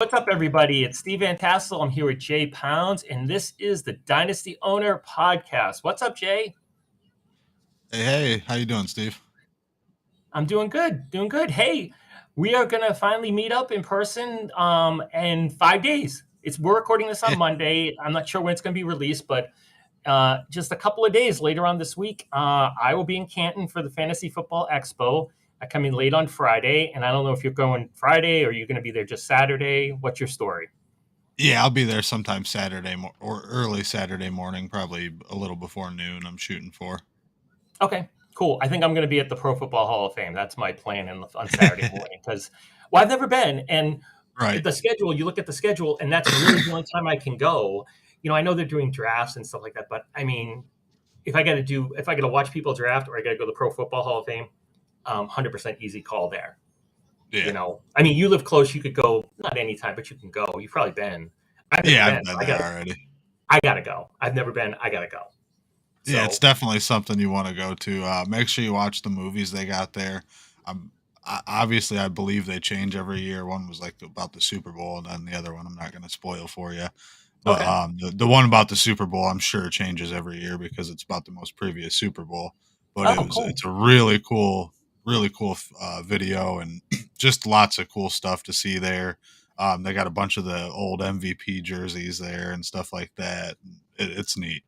What's up, everybody? It's Steve Van Tassel. I'm here with Jay Pounds, and this is the Dynasty Owner Podcast. What's up, Jay? Hey, how you doing, Steve? I'm doing good. Hey, we are going to finally meet up in person in 5 days. We're recording this on Yeah, Monday. I'm not sure when it's going to be released, but just a couple of days later on this week, I will be in Canton for the Fantasy Football Expo. I come in late on Friday, and I don't know if you're going Friday or you're going to be there just Saturday. What's your story? yeah, I'll be there sometime or early Saturday morning, probably a little before noon. I'm shooting for. Okay, cool. I think I'm going to be at the Pro Football Hall of Fame. That's my plan on Saturday morning because, well, I've never been, and Right. the schedule. You look at the schedule, and that's really the only time I can go. I know they're doing drafts and stuff like that, but I mean, if I got to watch people draft, or I got to go to the Pro Football Hall of Fame, 100% easy call there. Yeah. I mean, you live close, you could go not anytime, but you can go. You've probably been. I've never Yeah, I've been. been I there got. already. I gotta go. I've never been. I gotta go. Yeah, it's So, definitely something you want to go to. Make sure you watch the movies they got there. Obviously, I believe they change every year. One was like about the Super Bowl, and then the other one I'm not going to spoil for you. But okay. the one about the Super Bowl, I'm sure changes every year because it's about the most previous Super Bowl. But Oh, cool. it's a really cool video, and just lots of cool stuff to see there. They got a bunch of the old MVP jerseys there and stuff like that. It's neat.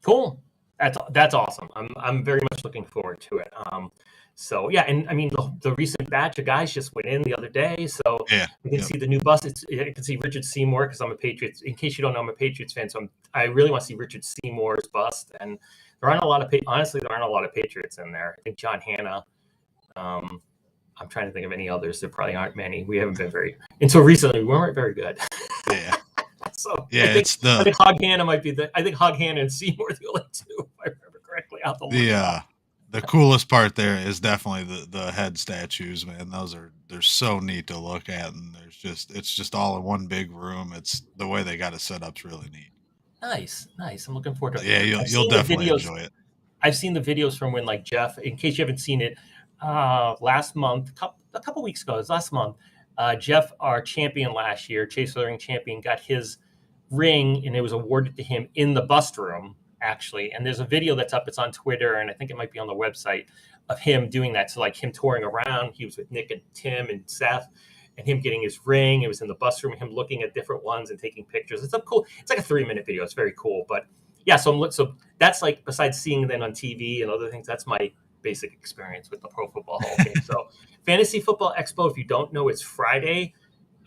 Cool. That's awesome. I'm very much looking forward to it. So yeah, and I mean the recent batch of guys just went in the other day, so Yeah. we can Yep. see the new bus. I can see Richard Seymour because I'm a Patriots. In case you don't know, I'm a Patriots fan, so I really want to see Richard Seymour's bust. And there aren't a lot of honestly, there aren't a lot of Patriots in there. I think John Hanna. Um, I'm trying to think of any others. There probably aren't many. We haven't been very until recently. We weren't very good. Yeah. So Yeah. It's I think Hog Hanna might be I think Hog Hanna and Seymour are the only two, if I remember correctly, out the the lineup. uh the coolest part there is definitely the head statues, man. They're so neat to look at, and it's just all in one big room. It's the way they got it set up's really neat. Nice, nice. I'm looking forward to But it. yeah, I've you'll seen the definitely videos. enjoy it. I've seen the videos from when like Jeff. In case you haven't seen it, last month, a couple weeks ago, it was last month. Jeff, our champion last year, Chase Ring champion, got his ring and it was awarded to him in the bust room actually. And there's a video that's up. It's on Twitter, and I think it might be on the website of him doing that. So like him touring around. He was with Nick and Tim and Seth. And him getting his ring. It was in the bus room, him looking at different ones and taking pictures. It's a cool. It's like a 3-minute video. It's very cool. But yeah, so that's like besides seeing them on TV and other things, that's my basic experience with the Pro Football Hall of Fame. So Fantasy Football Expo, if you don't know, it's Friday.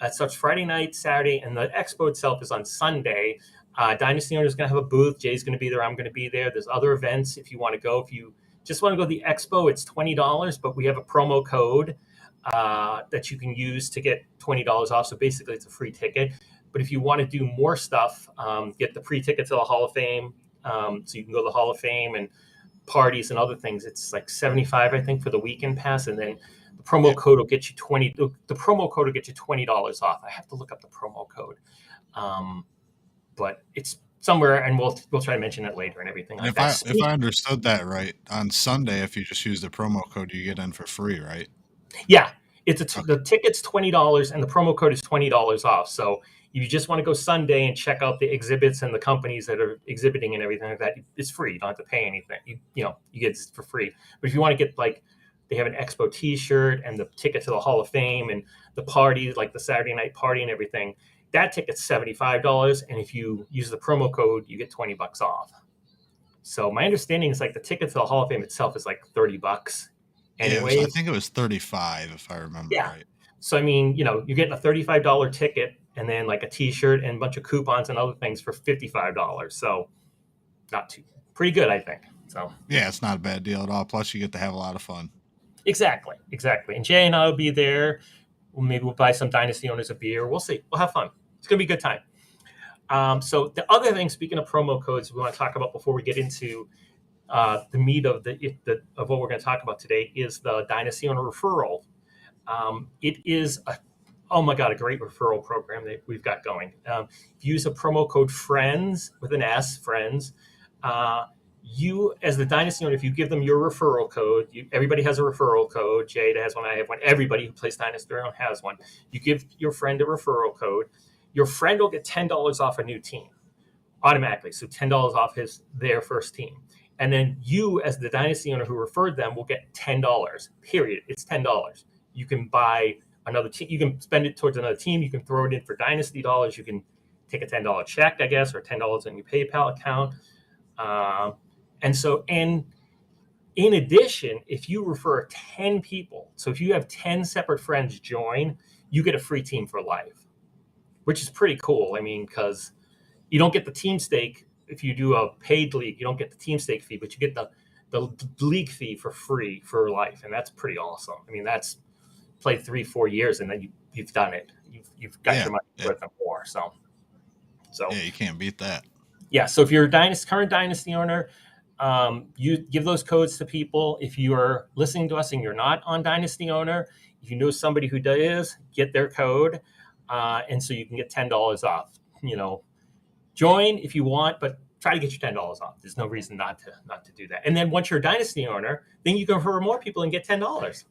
It starts Friday night, Saturday, and the expo itself is on Sunday. Dynasty Owner is going to have a booth. Jay's going to be there. I'm going to be there. There's other events if you want to go. If you just want to go to the expo, it's $20, but we have a promo code that you can use to get $20 off. So basically, it's a free ticket. But if you want to do more stuff, get the pre-ticket to the Hall of Fame, so you can go to the Hall of Fame and parties and other things. It's like $75, I think, for the weekend pass, and then the promo Yeah. code will get you The promo code will get you $20 off. I have to look up the promo code, but it's somewhere, and we'll try to mention it later and everything And like that. if I understood that right, on Sunday, if you just use the promo code, you get in for free, right? Yeah, Okay. the ticket's $20 and the promo code is $20 off. So you just want to go Sunday and check out the exhibits and the companies that are exhibiting and everything like that. It's free. You don't have to pay anything. You get it for free. But if you want to get like they have an Expo T-shirt and the ticket to the Hall of Fame and the party, like the Saturday night party and everything, that ticket's $75. And if you use the promo code, you get $20 off. So my understanding is like the ticket to the Hall of Fame itself is like $30 Yeah, I anyways. think it was 35 if I remember Yeah. right. So I mean, you're getting a $35 ticket and then like a T-shirt and a bunch of coupons and other things for $55. So not too pretty good, I think. So Yeah, it's not a bad deal at all. Plus, you get to have a lot of fun. exactly. And Jay and I will be there. Maybe we'll buy some Dynasty Owners a beer. We'll see. We'll have fun. It's gonna be a good time. So the other thing, speaking of promo codes, we want to talk about before we get into the meat of of what we're going to talk about today is the Dynasty Owner referral. It is oh my God, a great referral program that we've got going. If you use a promo code FRIENDS with an S, FRIENDS, you as the Dynasty owner, if you give them your referral code, everybody has a referral code. Jade has one, I have one. Everybody who plays Dynasty has one. You give your friend a referral code. Your friend will get $10 off a new team automatically. So $10 off their first team. And then you, as the Dynasty owner who referred them, will get $10. Period. It's $10. You can buy another team. You can spend it towards another team. You can throw it in for Dynasty dollars. You can take a $10 check, I guess, or $10 in your PayPal account. And in addition, if you refer 10 people, so if you have 10 separate friends join, you get a free team for life, which is pretty cool. I mean, because you don't get the team stake if you do a paid league. You don't get the team stake fee, but you get the league fee for free for life, and that's pretty awesome. I mean, that's play 3-4 years, and then you've done it. You've got your money worth and more. So yeah, you can't beat that. Yeah. So if you're a current Dynasty owner, you give those codes to people. If you are listening to us and you're not on Dynasty owner, if you know somebody who does, get their code, and so you can get $10 off. Join if you want, but try to get your $10 off. There's no reason not to do that. And then once you're a Dynasty owner, then you can refer more people and get $10.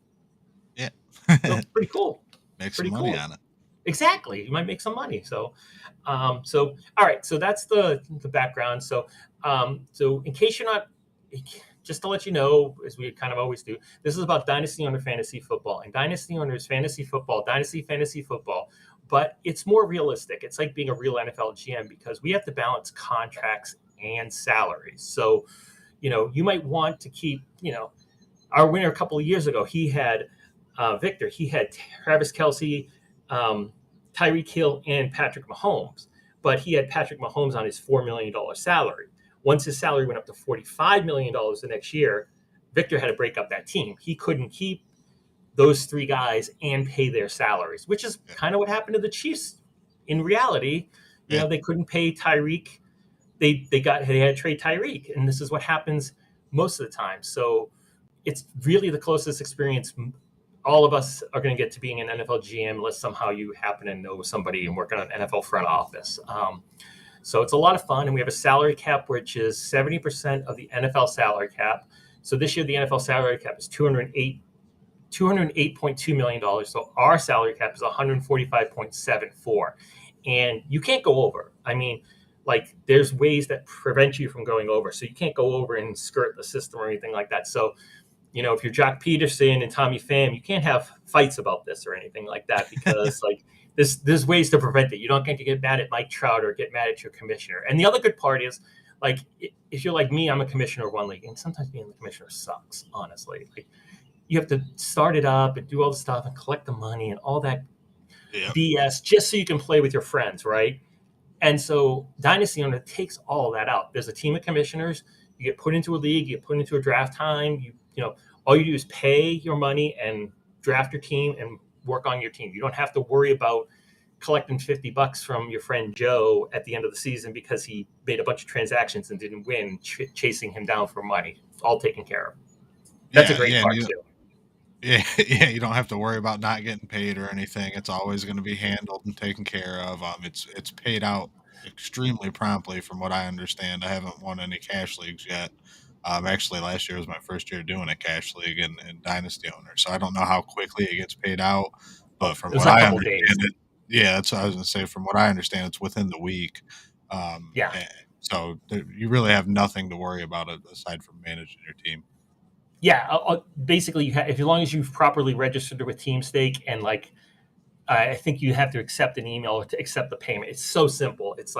Yeah, so pretty cool. Make some money on it. Exactly, you might make some money. So all right. So that's the background. So in case you're not, just to let you know, as we kind of always do, this is about Dynasty Owner Fantasy Football, and Dynasty Owners Fantasy Football, Dynasty Fantasy Football. But it's more realistic. It's like being a real NFL GM because we have to balance contracts and salaries. So, you might want to keep, our winner a couple of years ago, he had Victor, he had Travis Kelce, Tyreek Hill, and Patrick Mahomes. But he had Patrick Mahomes on his $4 million salary. Once his salary went up to $45 million the next year, Victor had to break up that team. He couldn't keep those three guys and pay their salaries, which is kind of what happened to the Chiefs. In reality, they couldn't pay Tyreek. They had to trade Tyreek, and this is what happens most of the time. So it's really the closest experience all of us are going to get to being an NFL GM, unless somehow you happen to know somebody and work on an NFL front office. So it's a lot of fun, and we have a salary cap, which is 70% of the NFL salary cap. So this year, the NFL salary cap is $208.2 million. So our salary cap is $145.74, and you can't go over. I mean, there's ways that prevent you from going over. So you can't go over and skirt the system or anything like that. So, if you're Jock Peterson and Tommy Pham, you can't have fights about this or anything like that because there's ways to prevent it. You don't get to get mad at Mike Trout or get mad at your commissioner. And the other good part is, if you're like me, I'm a commissioner of one league, and sometimes being the commissioner sucks, honestly. You have to start it up and do all the stuff and collect the money and all that BS just so you can play with your friends, right? And so Dynasty Owner takes all that out. There's a team of commissioners. You get put into a league. You get put into a draft time. All you do is pay your money and draft your team and work on your team. You don't have to worry about collecting $50 from your friend Joe at the end of the season because he made a bunch of transactions and didn't win, chasing him down for money. It's all taken care of. That's a great part too. Yeah, you don't have to worry about not getting paid or anything. It's always going to be handled and taken care of. It's paid out extremely promptly, from what I understand. I haven't won any cash leagues yet. Actually, last year was my first year doing a cash league in Dynasty Owner, so I don't know how quickly it gets paid out. But from what I understand, that's what I was going to say. From what I understand, it's within the week. So you really have nothing to worry about aside from managing your team. Yeah, basically, as long as you've properly registered with TeamStake and I think you have to accept an email to accept the payment. It's so simple. It's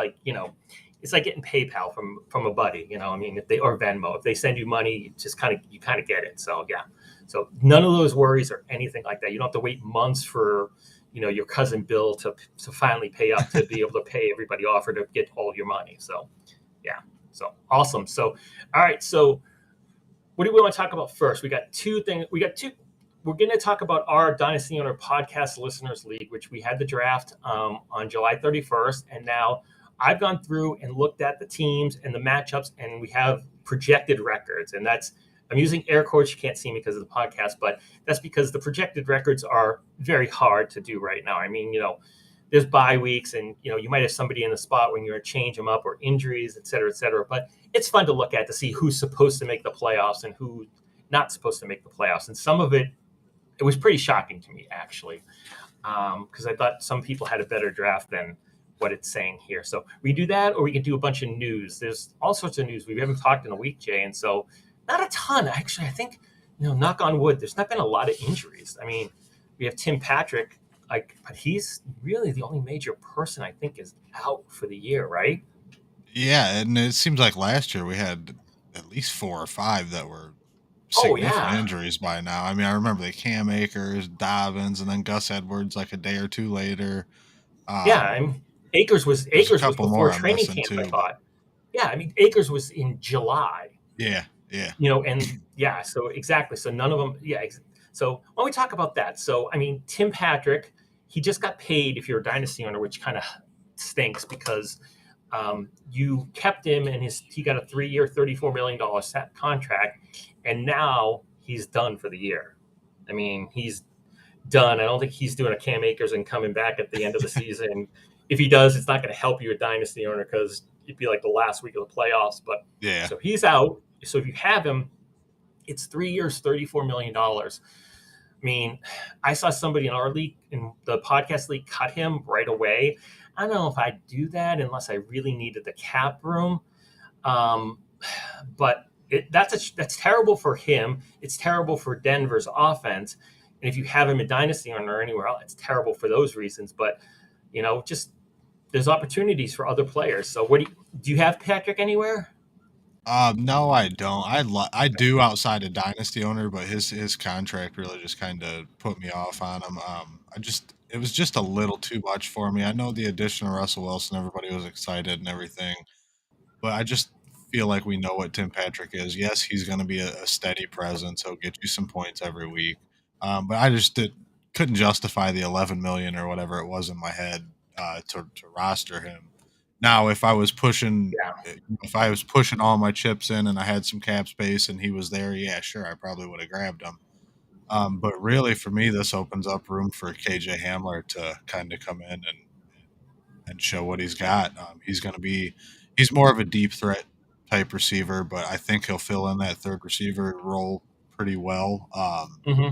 it's like getting PayPal from a buddy. Or Venmo. If they send you money, you kind of get it. So yeah, so none of those worries or anything like that. You don't have to wait months for your cousin Bill to finally pay up to be able to pay everybody off or to get all your money. So yeah, so awesome. So all right, so. What do we want to talk about first? We got two things. We're going to talk about our Dynasty Owner Podcast Listeners League, which we had the draft on July 31st. And now I've gone through and looked at the teams and the matchups, and we have projected records. And I'm using air quotes. You can't see me because of the podcast, but that's because the projected records are very hard to do right now. I mean, there's bye weeks, and you might have somebody in the spot when you're change them up, or injuries, et cetera, et cetera. But it's fun to look at to see who's supposed to make the playoffs and who's not supposed to make the playoffs. And some of it was pretty shocking to me, actually, because I thought some people had a better draft than what it's saying here. So we do that, or we can do a bunch of news. There's all sorts of news. We haven't talked in a week, Jay, and so not a ton, actually. I think, knock on wood, there's not been a lot of injuries. I mean, we have Tim Patrick, but he's really the only major person I think is out for the year, right? Yeah, and it seems like last year we had at least 4 or 5 that were Oh significant yeah, injuries by now. I mean, I remember the Cam Akers, Dobbins, and then Gus Edwards like a day or 2 later. yeah. Um, Akers was there's a Akers was couple before more I'm training missing camp, I too, but thought. Yeah, I mean Akers was in July. yeah, yeah. And yeah, so exactly. So none of them, yeah. So when we talk about that, so I mean, Tim Patrick, he just got paid if you're a dynasty owner, which kind of stinks because you kept him and he got a 3-year, $34 million set contract, and now he's done for the year. I mean, he's done. I don't think he's doing a Cam Akers and coming back at the end of the season. If he does, it's not going to help you a dynasty owner because it'd be like the last week of the playoffs. But Yeah. so he's out. So if you have him, it's 3 years, $34 million. I mean, I saw somebody in our league, in the podcast league, cut him right away. I don't know if I'd do that unless I really needed the cap room. Um, but that's terrible for him. It's terrible for Denver's offense. And if you have him in Dynasty or anywhere else, it's terrible for those reasons. But just there's opportunities for other players. So do you have Patrick anywhere? No, I don't. I do outside a dynasty owner, but his contract really just kind of put me off on him. It was just a little too much for me. I know the addition of Russell Wilson, everybody was excited and everything, but I just feel like we know what Tim Patrick is. Yes, he's going to be a steady presence. He'll get you some points every week. But I just couldn't justify the 11 million or whatever it was in my head to roster him. Now, Yeah. if I was pushing all my chips in and I had some cap space and he was there, yeah, sure, I probably would have grabbed him. But really, for me, this opens up room for KJ Hamler to kind of come in and show what he's got. He's more of a deep threat type receiver, but I think he'll fill in that third receiver role pretty well. Hmm.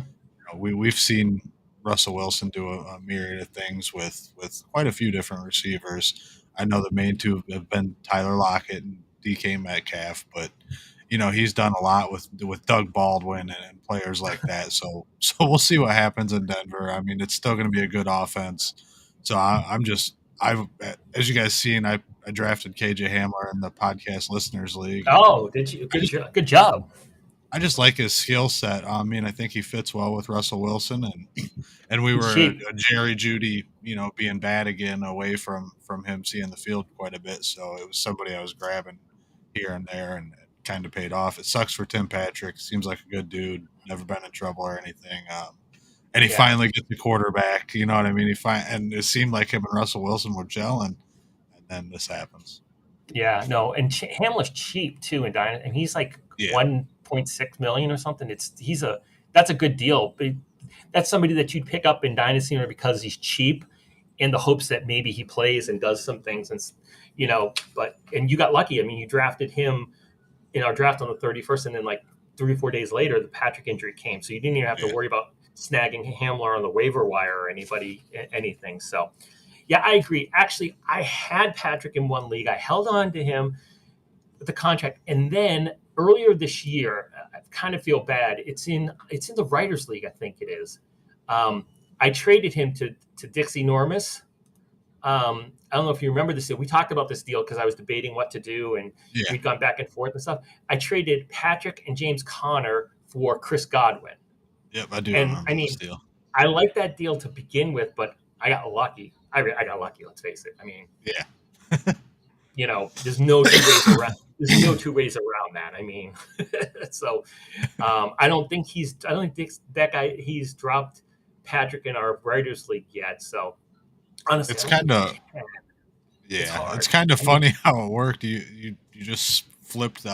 We've seen Russell Wilson do a myriad of things with quite a few different receivers. I know the main two have been Tyler Lockett and DK Metcalf, but he's done a lot with Doug Baldwin and players like that. So we'll see what happens in Denver. I mean, it's still going to be a good offense. So I've as you guys seen, I drafted KJ Hamler in the podcast listeners league, and Oh, did you? I just Good job. I just like his skill set. I mean, I think he fits well with Russell Wilson, and we He's were cheap. a Jerry Judy, being bad again away from him seeing the field quite a bit. So it was somebody I was grabbing here and there, and it kind of paid off. It sucks for Tim Patrick. Seems like a good dude, never been in trouble or anything. And he Yeah. finally gets the quarterback. You know what I mean? And it seemed like him and Russell Wilson were gelling, and then this happens. Yeah, no, and Hamler's cheap too in Dynasty, and he's like Yeah, 1.6 million or something. That's a good deal. But that's somebody that you'd pick up in Dynasty because he's cheap, in the hopes that maybe he plays and does some things, and you got lucky. I mean, you drafted him in our draft on the 31st, and then like 3 or 4 days later, the Patrick injury came, so you didn't even have to yeah. worry about snagging Hamler on the waiver wire or anything. So yeah, I agree. Actually, I had Patrick in one league. I held on to him with the contract, and then earlier this year, I kind of feel bad. It's in the writers' league, I think it is. I traded him to Dixie Normus. I don't know if you remember this deal. We talked about this deal because I was debating what to do, and Yeah. we'd gone back and forth and stuff. I traded Patrick and James Conner for Chris Godwin, Yep, I do and I remember this mean, deal. I like that deal to begin with, but I got lucky. I got lucky. Let's face it. I mean, Yeah. there's no two ways around. There's no two ways around that. I mean, so I don't think that guy. He's dropped Patrick in our writers league yet. So honestly, It's I don't kind think of he can. It's Yeah, it's hard. kind of I mean, funny how it worked. You just flipped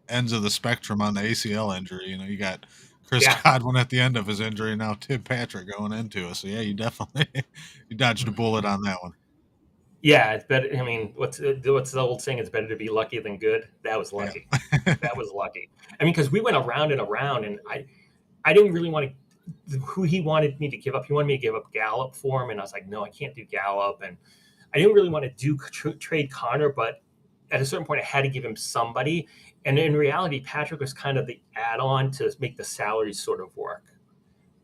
ends of the spectrum on the ACL injury. You got Chris Yeah. Godwin at the end of his injury, now Tim Patrick going into it. So yeah, you definitely you dodged a bullet on that one. Yeah, it's better. I mean, what's the old saying? It's better to be lucky than good. That was Yeah. lucky. That was lucky. I mean, because we went around and around, and I didn't really want to. Who he wanted me to give up. He wanted me to give up Gallup for him, and I was like, no, I can't do Gallup, and I didn't really want to do trade Connor, but at a certain point, I had to give him somebody. And in reality, Patrick was kind of the add-on to make the salaries sort of work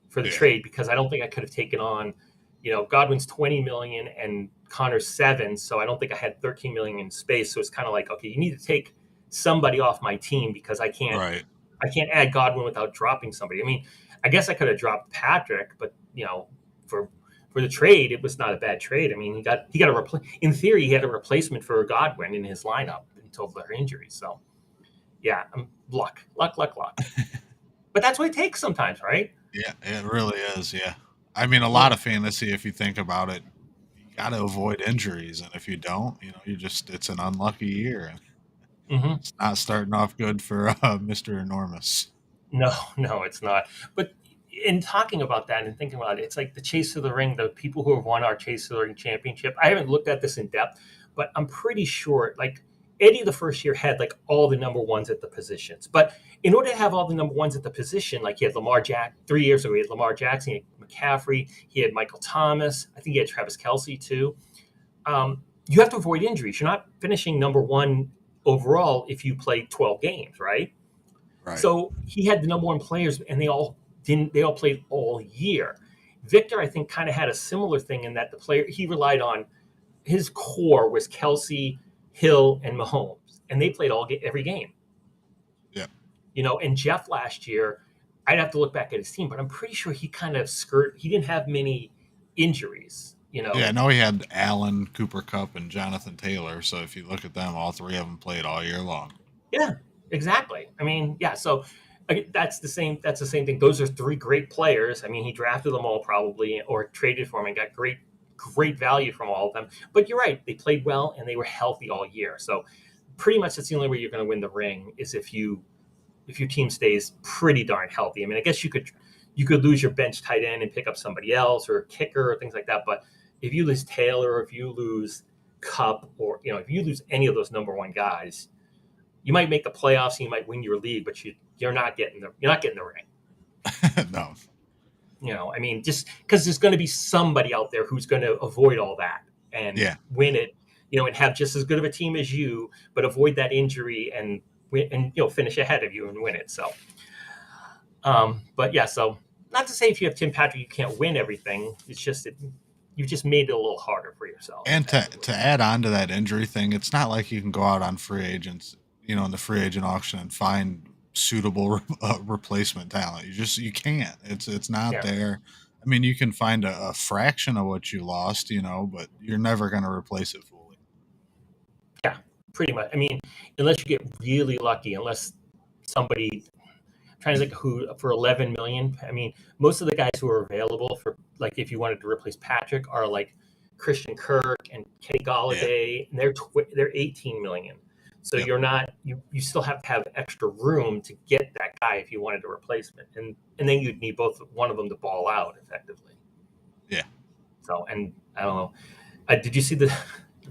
for the Yeah. trade, because I don't think I could have taken on, Godwin's 20 million and Connor's 7, so I don't think I had 13 million in space. So it's kind of like, okay, you need to take somebody off my team because Right. I can't add Godwin without dropping somebody. I mean, I guess I could have dropped Patrick, but for the trade, it was not a bad trade. I mean, in theory, he had a replacement for Godwin in his lineup until their injury. So yeah, luck. But that's what it takes sometimes, right? Yeah, it really is. Yeah. I mean, a lot Yeah. of fantasy, if you think about it, you got to avoid injuries. And if you don't, it's an unlucky year. And Hmm. it's not starting off good for Mr. Enormous. No, no, it's not. But in talking about that and thinking about it, it's like the Chase of the Ring, the people who have won our Chase of the Ring championship. I haven't looked at this in depth, but I'm pretty sure like Eddie the first year had like all the number ones at the positions. But in order to have all the number ones at the position, like he had Lamar Jack 3 years ago, he had Lamar Jackson, he had McCaffrey, he had Michael Thomas, I think he had Travis Kelsey too. You have to avoid injuries. You're not finishing number one overall if you play 12 games, right? Right. So he had the number one players, and they all played all year. Victor, I think, kind of had a similar thing in that the player he relied on, his core was Kelsey, Hill, and Mahomes, and they played every game. Yeah. And Jeff last year, I'd have to look back at his team, but I'm pretty sure he kind of he didn't have many injuries. Yeah, I know he had Allen, Cooper Cup, and Jonathan Taylor. So if you look at them, all three of them played all year long. Yeah, exactly. I mean, yeah. So that's the same. That's the same thing. Those are three great players. I mean, he drafted them all probably, or traded for them and got great value from all of them. But you're right. They played well and they were healthy all year. So pretty much that's the only way you're going to win the ring is if your team stays pretty darn healthy. I mean, I guess you could lose your bench tight end and pick up somebody else or a kicker or things like that. But if you lose Taylor, or if you lose Cup, or if you lose any of those number one guys, you might make the playoffs and you might win your league, but you're not getting the ring. No. I mean, just because there's going to be somebody out there who's going to avoid all that and Yeah. win it, and have just as good of a team as you, but avoid that injury and win, and finish ahead of you and win it. So, but yeah, so not to say if you have Tim Patrick you can't win everything. It's just that you've just made it a little harder for yourself. And to add on to that injury thing, it's not like you can go out on free agents, in the free agent auction and find suitable replacement talent. You can't. It's not Yeah. there. I mean, you can find a fraction of what you lost, but you're never going to replace it fully. Yeah, pretty much. I mean, unless you get really lucky, unless somebody trying to think who for 11 million. I mean, most of the guys who are available for like if you wanted to replace Patrick are like Christian Kirk and Kenny Galladay, and they're 18 million. So Yep. you're not you still have to have extra room to get that guy if you wanted a replacement, and then you'd need one of them to ball out effectively. Yeah. So, and I don't know. Did you see the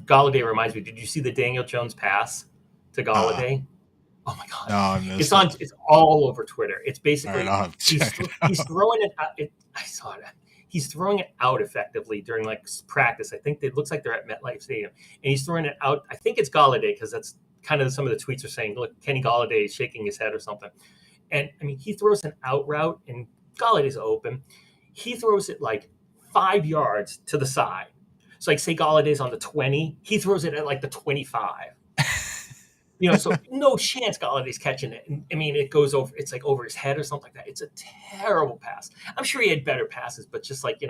Galladay reminds me? Did you see the Daniel Jones pass to Galladay? Oh my god! No, I missed It's it. It's all over Twitter. It's All basically right, I'll have to check it he's out. throwing it out. I saw it. He's throwing it out effectively during like practice. I think it looks like they're at MetLife Stadium, and he's throwing it out. I think it's Galladay because that's kind of some of the tweets are saying. Look, Kenny Galladay is shaking his head or something. And I mean, he throws an out route, and Galladay's open. He throws it like 5 yards to the side. So like say Galladay's on the 20, he throws it at like the 25. So no chance Galladay's catching it. And, I mean, it goes over, it's like over his head or something like that. It's a terrible pass. I'm sure he had better passes, but just like,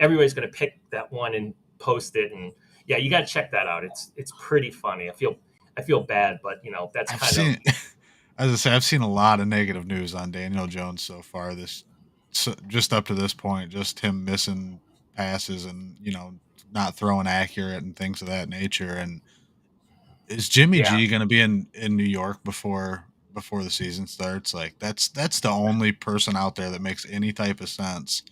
everybody's going to pick that one and post it. And yeah, you got to check that out. It's pretty funny. I feel bad, but that's As I say, I've seen a lot of negative news on Daniel Jones so far. Just up to this point, just him missing passes and not throwing accurate and things of that nature. And is Jimmy yeah. G going to be in New York before before the season starts. Like that's the only person out there that makes any type of sense.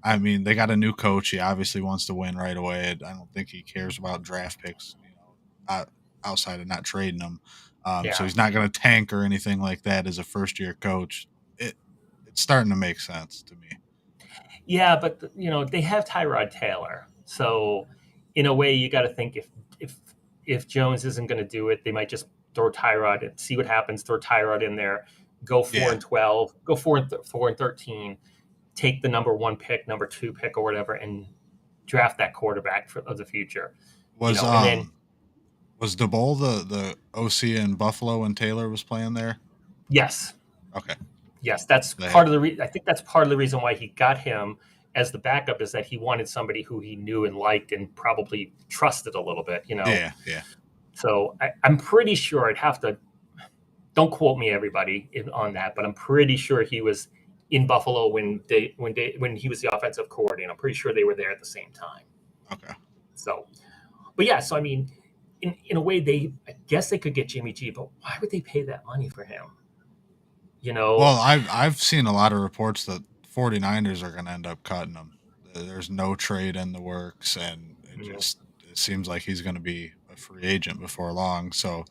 I mean, they got a new coach. He obviously wants to win right away. I don't think he cares about draft picks, outside of not trading them. So Yeah. he's not going to tank or anything like that as a first year coach. It it's starting to make sense to me. Yeah, but they have Tyrod Taylor, so in a way, you got to think if if Jones isn't going to do it, they might just throw Tyrod and see what happens. Throw Tyrod in there, go four Yeah. and 12, go 4-13, take the number one pick, number two pick, or whatever, and draft that quarterback of the future. Was And then was DeBoll the OC in Buffalo when Taylor was playing there? yes, Okay. yes, that's They part had, of I think that's part of the reason why he got him as the backup is that he wanted somebody who he knew and liked and probably trusted a little bit. yeah, yeah. So I'm pretty sure I'd have to, don't quote me everybody on that, but I'm pretty sure he was in Buffalo when he was the offensive coordinator. I'm pretty sure they were there at the same time. Okay. So, but yeah, so I mean, in a way, I guess they could get Jimmy G, but why would they pay that money for him? Well, I've seen a lot of reports that 49ers are going to end up cutting him. There's no trade in the works, and it seems like he's going to be a free agent before long. So,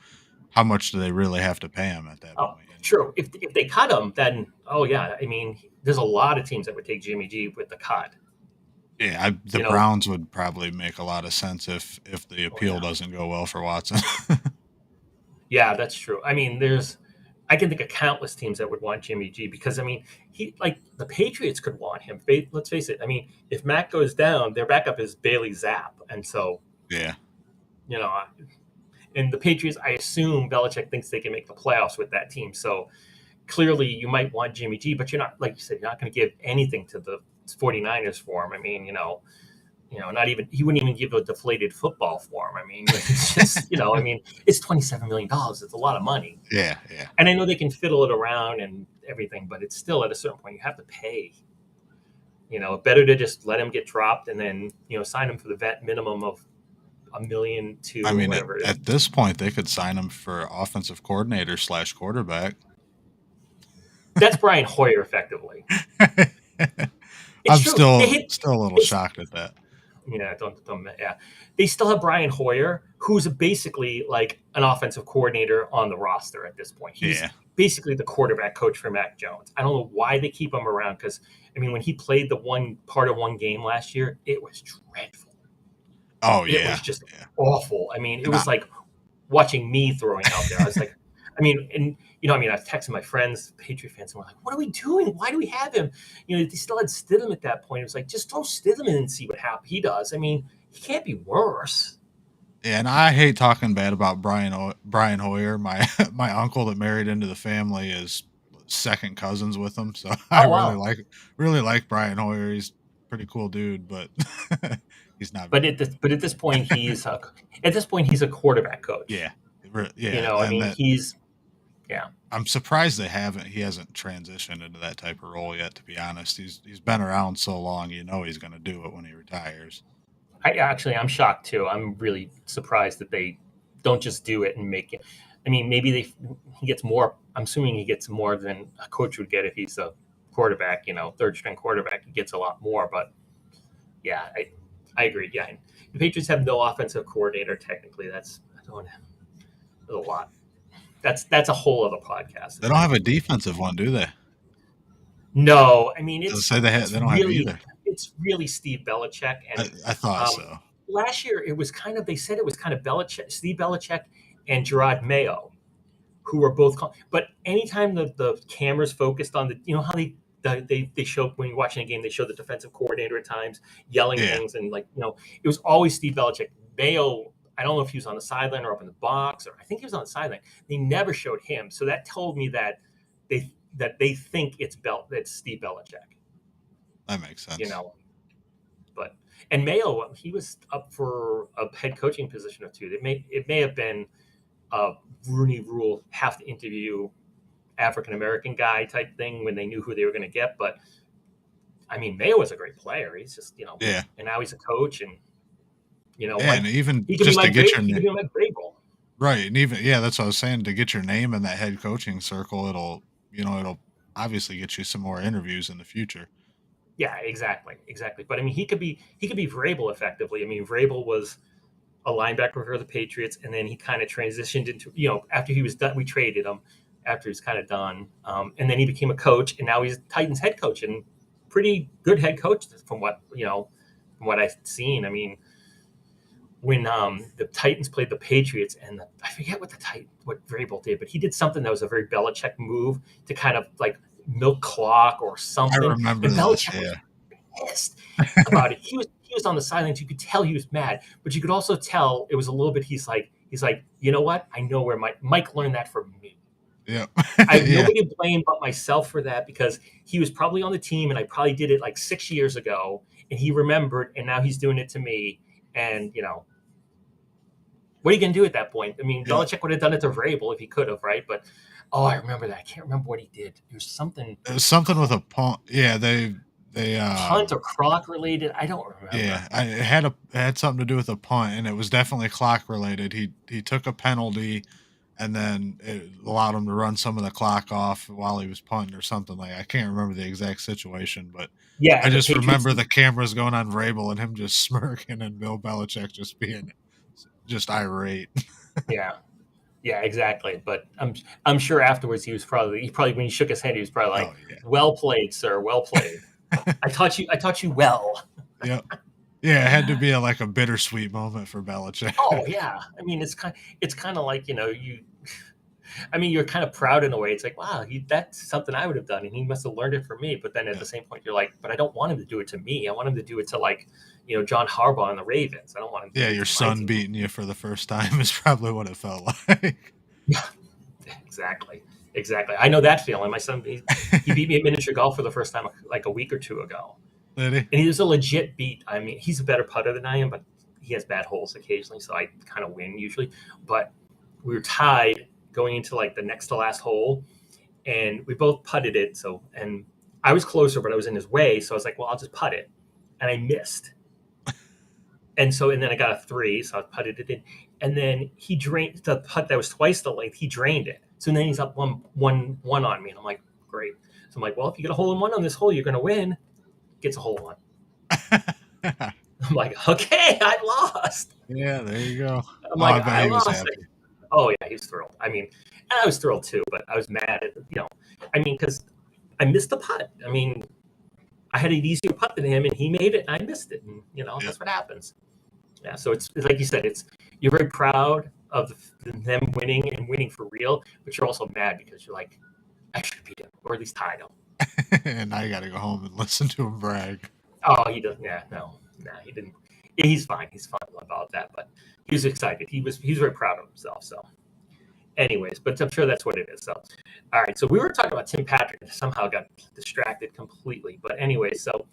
how much do they really have to pay him at that Oh, point? sure. If they cut him, then oh yeah, I mean, there's a lot of teams that would take Jimmy G with the cut. Yeah, the You know, Browns would probably make a lot of sense if the oh, appeal yeah. doesn't go well for Watson. Yeah, that's true. I mean, I can think of countless teams that would want Jimmy G because I mean, he like the Patriots could want him. Let's face it. I mean, if Mac goes down, their backup is Bailey Zapp, and so Yeah, you know, and the Patriots, I assume Belichick thinks they can make the playoffs with that team. So clearly, you might want Jimmy G, but you're not, like you said, you're not going to give anything to the 49ers for him. I mean, not even he wouldn't even give a deflated football for him. I mean, it's just I mean, it's $27 million. It's a lot of money, yeah, yeah. and I know they can fiddle it around and everything, but it's still at a certain point you have to pay. Better to just let him get dropped and then sign him for the vet minimum of $1 million to I mean, whatever it is. at this point, they could sign him for offensive coordinator / quarterback. That's Brian Hoyer, effectively. It's I'm true. still a little shocked at that. Yeah, yeah. They still have Brian Hoyer, who's basically like an offensive coordinator on the roster at this point. He's basically the quarterback coach for Mac Jones. I don't know why they keep him around because, I mean, when he played the one part of one game last year, it was dreadful. Oh, It was just awful. I mean, it was like watching me throwing out there. I was like, I mean, and I was texting my friends, Patriot fans, and we're like, "What are we doing? Why do we have him?" They still had Stidham at that point. It was like, just throw Stidham in and see what he does. I mean, he can't be worse. And I hate talking bad about Brian Hoyer. My my uncle that married into the family is second cousins with him, so I Oh wow! really like Brian Hoyer. He's a pretty cool dude, but he's not But very at good. this point, he's a quarterback coach. Yeah, yeah, I and mean, that yeah. I'm surprised he hasn't transitioned into that type of role yet. To be honest, he's been around so long. He's going to do it when he retires. I'm shocked too. I'm really surprised that they don't just do it and make it. I mean, maybe he gets more. I'm assuming he gets more than a coach would get if he's a quarterback. Third string quarterback, he gets a lot more. But yeah, I agree. Yeah, and the Patriots have no offensive coordinator. Technically, that's a lot. That's a whole other podcast. They don't have a defensive one, do they? No, I mean They'll say they don't have either. it's really Steve Belichick, and I thought so. last year it was kind of they said it was kind of Steve Belichick and Gerard Mayo, who were both. But anytime the cameras focused on how they show when you're watching a game, they show the defensive coordinator at times yelling things, and it was always Steve Belichick. Mayo, I don't know if he was on the sideline or up in the box, or I think he was on the sideline. They never showed him, so that told me that they think it's Steve Belichick. That makes sense. But and Mayo, he was up for a head coaching position or two. It may have been a Rooney Rule have to interview African American guy type thing when they knew who they were going to get. But I mean, Mayo was a great player. He's just and now he's a coach, and and even he could just be to get he could be like Vrabel. Right, and even that's what I was saying, to get your name in that head coaching circle, it'll obviously get you some more interviews in the future. Yeah, exactly, exactly. But I mean, he could be Vrabel effectively. I mean, Vrabel was a linebacker for the Patriots, and then he kind of transitioned into, after he was done, we traded him after he was kind of done, and then he became a coach, and now he's Titans head coach, and pretty good head coach from what I've seen. I mean, when the Titans played the Patriots, and I forget what Vrabel did, but he did something that was a very Belichick move to kind of like milk clock or I something, remember and this, Belichick was yeah. pissed about it. He was on the sidelines. You could tell he was mad, but you could also tell it was a little bit. He's like, you know what? I know where Mike learned that from me. Yep. I have Yeah, nobody to blame but myself for that, because he was probably on the team and I probably did it like 6 years ago, and he remembered, and now he's doing it to me. And what are you going to do at that point? I mean, yeah. Belichick would have done it to Vrabel if he could have, right? But I remember that. I can't remember what he did. It was something It was something with a punt. Yeah, they punt or croc related. I don't remember. it had something to do with a punt, and it was definitely clock related. He took a penalty, and then it allowed him to run some of the clock off while he was punting or something. Like, I can't remember the exact situation, but Yeah, I and the just Patriots. remember the cameras going on Vrabel and him just smirking, and Bill Belichick just being just irate. Yeah, yeah, exactly. But I'm sure afterwards he probably when he shook his hand, he was probably Oh like, "Well played, sir. Well played. yeah. I taught you well." Yep. Yeah, it had to be like a bittersweet moment for Belichick. Oh yeah. I mean, it's kind of like, you. I mean, you're kind of proud in a way. It's like, wow, that's something I would have done, and he must have learned it from me. But then at Yeah. the same point, you're like, but I don't want him to do it to me. I want him to do it to, like, John Harbaugh and the Ravens. I don't want him to Yeah, do it your to my son team. beating you for the first time is probably what it felt like. Yeah, exactly, exactly. I know that feeling. My son, he beat me at miniature golf for the first time like a week or two ago, Did he? and he was a legit beat. I mean, he's a better putter than I am, but he has bad holes occasionally, so I kind of win usually. But we were tied going into like the next to last hole, and we both putted it. And I was closer, but I was in his way, so I was like, well, I'll just putt it, and I missed. And then I got a three, so I putted it in, and then he drained the putt that was twice the length. He drained it, so then he's up one on me, and I'm like, great. So I'm like, well, if you get a hole in one on this hole, you're gonna win. Gets a hole in one. I'm like, okay, I lost. Yeah, there you go. I'm Oh, like, I bet I he was lost. happy. Oh yeah, he's thrilled. I mean, and I was thrilled too, but I was mad at I mean, because I missed the putt. I mean, I had an easier putt than him, and he made it, and I missed it, and Yeah. that's what happens. Yeah, so it's like you said, you're very proud of them winning and winning for real, but you're also mad because you're like, I should beat him, or at least tied him. And now you gotta go home and listen to him brag. Oh, he doesn't. Yeah, no, he didn't. He's fine. He's fine about that, but he was excited. He was very proud of himself. So, anyways, but I'm sure that's what it is. So, all right. So we were talking about Tim Patrick, and somehow got distracted completely. But anyway, so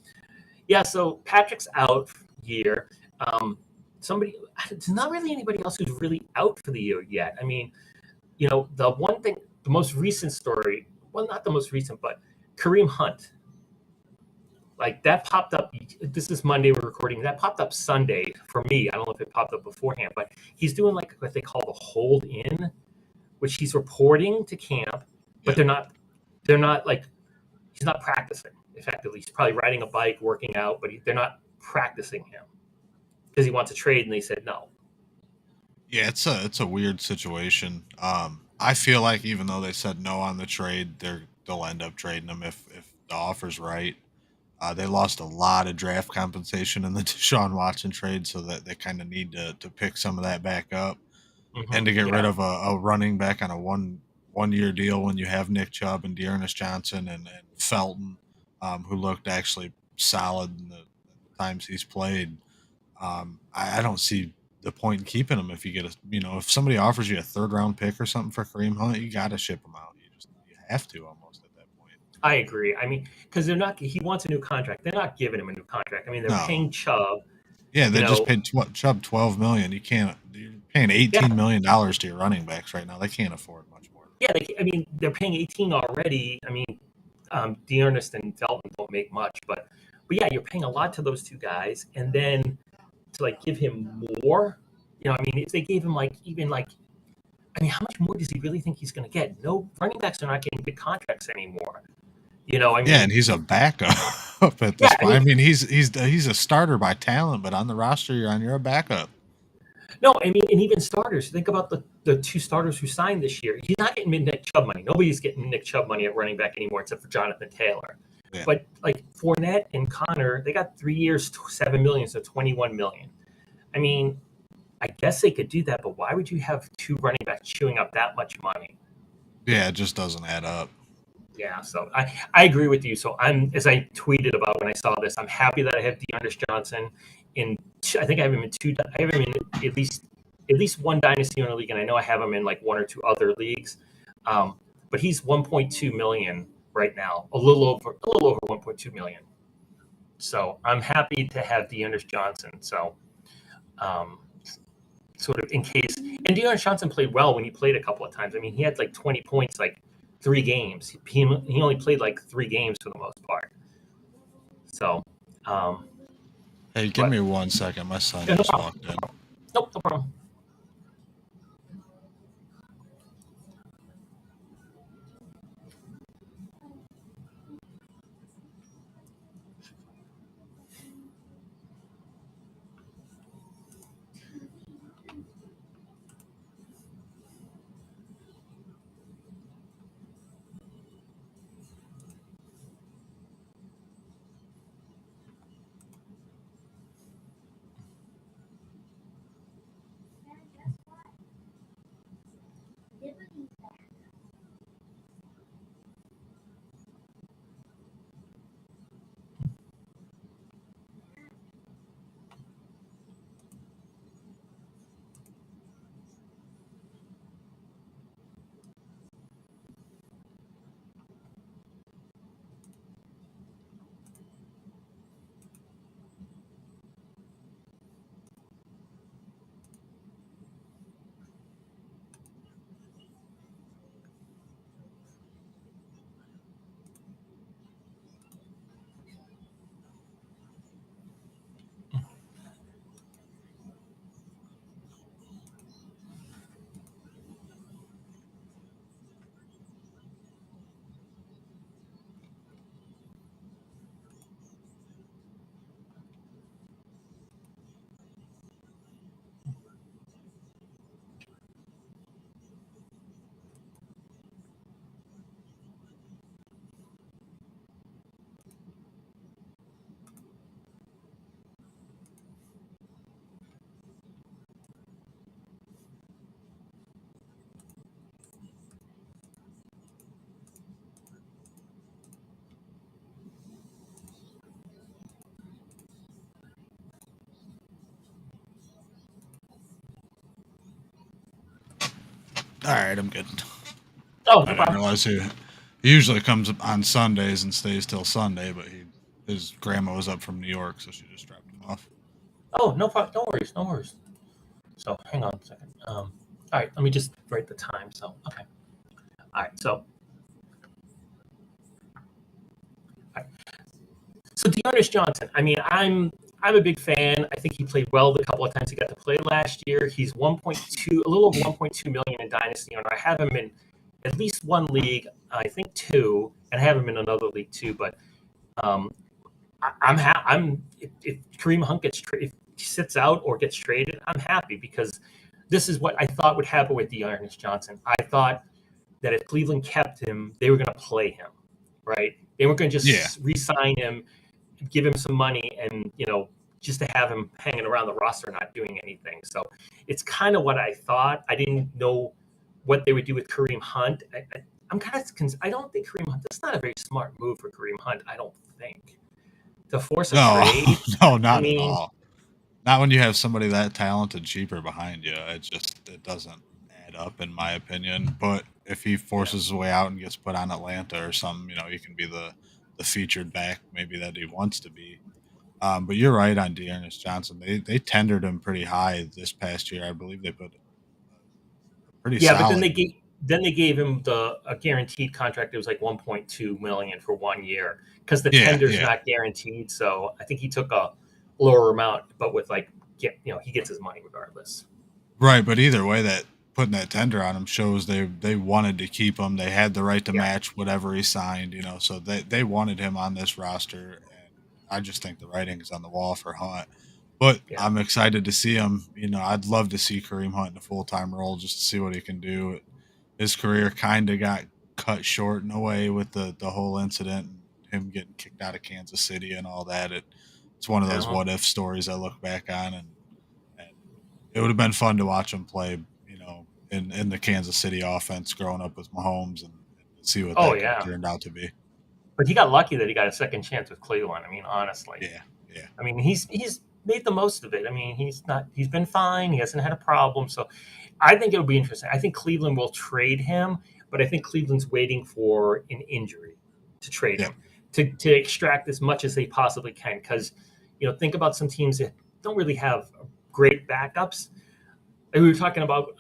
yeah, so Patrick's out year. There's not really anybody else who's really out for the year yet. I mean, the one thing, the most recent story, well, not the most recent, but Kareem Hunt, like that popped up. This is Monday we're recording. That popped up Sunday for me. I don't know if it popped up beforehand, but he's doing like what they call the hold in, which he's reporting to camp, but Yeah. they're not like, he's not practicing effectively. He's probably riding a bike, working out, but they're not practicing him because he wants to trade, and they said no. Yeah, it's a weird situation. I feel like even though they said no on the trade, they'll end up trading him if the offer's right. They lost a lot of draft compensation in the Deshaun Watson trade, so that they kind of need to pick some of that back up, and to get rid Yeah. of a running back on a one year deal when you have Nick Chubb and Dearness Johnson and Felton, who looked actually solid in the times he's played. I don't see the point in keeping him if you get if somebody offers you a third round pick or something for Kareem Hunt, you got to ship him out. You have to almost at that point. I agree. I mean, because he wants a new contract. They're not giving him a new contract. I mean, they're No, paying Chubb. yeah, You they just know, paid Chubb 12 million. You're paying yeah, $18 million to your running backs right now. They can't afford much more. yeah. I mean, they're paying 18 already. I mean, Dearness and Felton don't make much, but yeah, you're paying a lot to those two guys, and then to like give him more. I mean, if they gave him like even like I mean, how much more does he really think he's going to get? No, running backs are not getting big contracts anymore. You know, I Yeah, mean, and he's a backup at yeah, this I point. I mean, mean, he's a starter by talent, but on the roster you're a backup. no, I mean, and even starters. Think about the two starters who signed this year. He's not getting Nick Chubb money. Nobody's getting Nick Chubb money at running back anymore, except for Jonathan Taylor. Yeah. But like Fournette and Connor, they got 3 years, $7 million, so $21 million. I mean, I guess they could do that, but why would you have two running backs chewing up that much money? Yeah, it just doesn't add up. Yeah, so I agree with you. So I'm, as I tweeted about when I saw this, I'm happy that I have Dearness Johnson in. I think I have him in two. I have him in at least one dynasty owner league, and I know I have him in like one or two other leagues. But he's 1.2 million right now, a little over 1.2 million. So I'm happy to have Dearness Johnson. So um, sort of in case. And Deion Johnson played well when he played a couple of times. I mean, he had like 20 points, like 3 games. He only played like 3 games for the most part. So, um, Hey, give but me 1 second. My son yeah, no just problem. walked in. Nope, no problem. All right, I'm good. Oh, I no didn't problem. realize he usually comes on Sundays and stays till Sunday, but his grandma was up from New York, so she just dropped him off. Oh, no problem. No worries. No worries. So hang on a second. All right, let me just write the time. So, okay. All right. So Dearness Johnson. I mean, I'm a big fan. I think he played well the couple of times he got to play last year. He's 1.2, a little over 1.2 million in Dynasty owner. I have him in at least one league, I think two, and I have him in another league too. But um, I'm if Kareem Hunt if he sits out or gets traded, I'm happy because this is what I thought would happen with Dearness Johnson. I thought that if Cleveland kept him, they were going to play him, right? They weren't going to Yeah, just re-sign him, give him some money, and just to have him hanging around the roster not doing anything. So it's kind of what I thought. I didn't know what they would do with Kareem Hunt. I'm kind of I don't think Kareem Hunt. That's not a very smart move for Kareem Hunt. I don't think to force a no, trade. no, I not at mean, all. Not when you have somebody that talented cheaper behind you. It doesn't add up in my opinion. But if he yeah, forces his way out and gets put on Atlanta or something, he can be the featured back maybe that he wants to be. But you're right on Dearness Johnson. They tendered him pretty high this past year. I believe they put a pretty yeah. But solid. then they gave him a guaranteed contract. It was like 1.2 million for 1 year because the Yeah, tender's yeah. not guaranteed. So I think he took a lower amount, but with like he gets his money regardless. Right, but either way, putting that tender on him shows they wanted to keep him. They had the right to Yeah, match whatever he signed, so they wanted him on this roster, and I just think the writing's on the wall for Hunt. But yeah, I'm excited to see him. I'd love to see Kareem Hunt in a full time role just to see what he can do. His career kind of got cut short in a way with the whole incident and him getting kicked out of Kansas City and all that. It's one of those uh-huh. what if stories I look back on, and it would have been fun to watch him play, in the Kansas City offense growing up with Mahomes and see what Oh that could have yeah, turned out to be. but he got lucky that he got a second chance with Cleveland. I mean, honestly, Yeah, yeah, I mean he's made the most of it. I mean, he's been fine. He hasn't had a problem. So I think it'll be interesting. I think Cleveland will trade him, but I think Cleveland's waiting for an injury to trade yeah, him to extract as much as they possibly can. Because think about some teams that don't really have great backups. We were talking about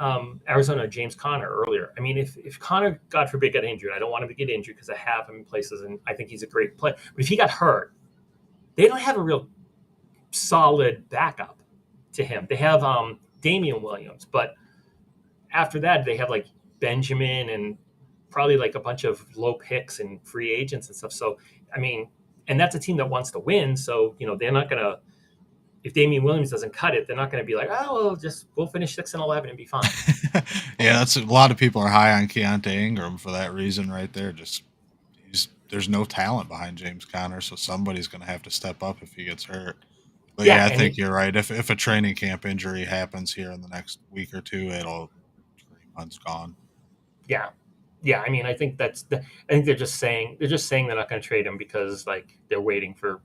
Arizona, James Conner earlier. I mean, if Conner, God forbid, got injured, I don't want him to get injured because I have him in places and I think he's a great player. But if he got hurt, they don't have a real solid backup to him. They have Damian Williams, but after that, they have like Benjamin and probably like a bunch of low picks and free agents and stuff. So, I mean, and that's a team that wants to win. So, they're not going to, if Damian Williams doesn't cut it, they're not going to be like, oh, well, we'll finish 6-11 and be fine. yeah. That's a lot of people are high on Keontae Ingram for that reason, right there. Just there's no talent behind James Conner, so somebody's going to have to step up if he gets hurt. But Yeah, yeah, I and think you're right. If a training camp injury happens here in the next week or two, it'll Kareem Hunt's gone. yeah, yeah. I mean, I think I think they're just saying they're not going to trade him because like they're waiting for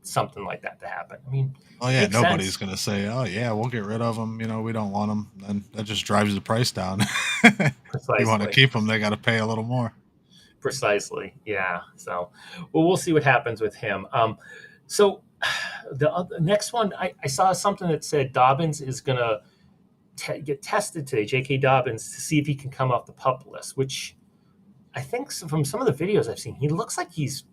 something like that to happen. I mean, Oh yeah, makes nobody's sense. going to say, "Oh yeah, we'll get rid of him." We don't want him. Then that just drives the price down. You want to Precisely, keep him, they got to pay a little more. precisely. Yeah. So, well, we'll see what happens with him. So the next one, I saw something that said Dobbins is going to get tested today, J.K. Dobbins, to see if he can come off the pup list, which I think from some of the videos I've seen, he looks like he's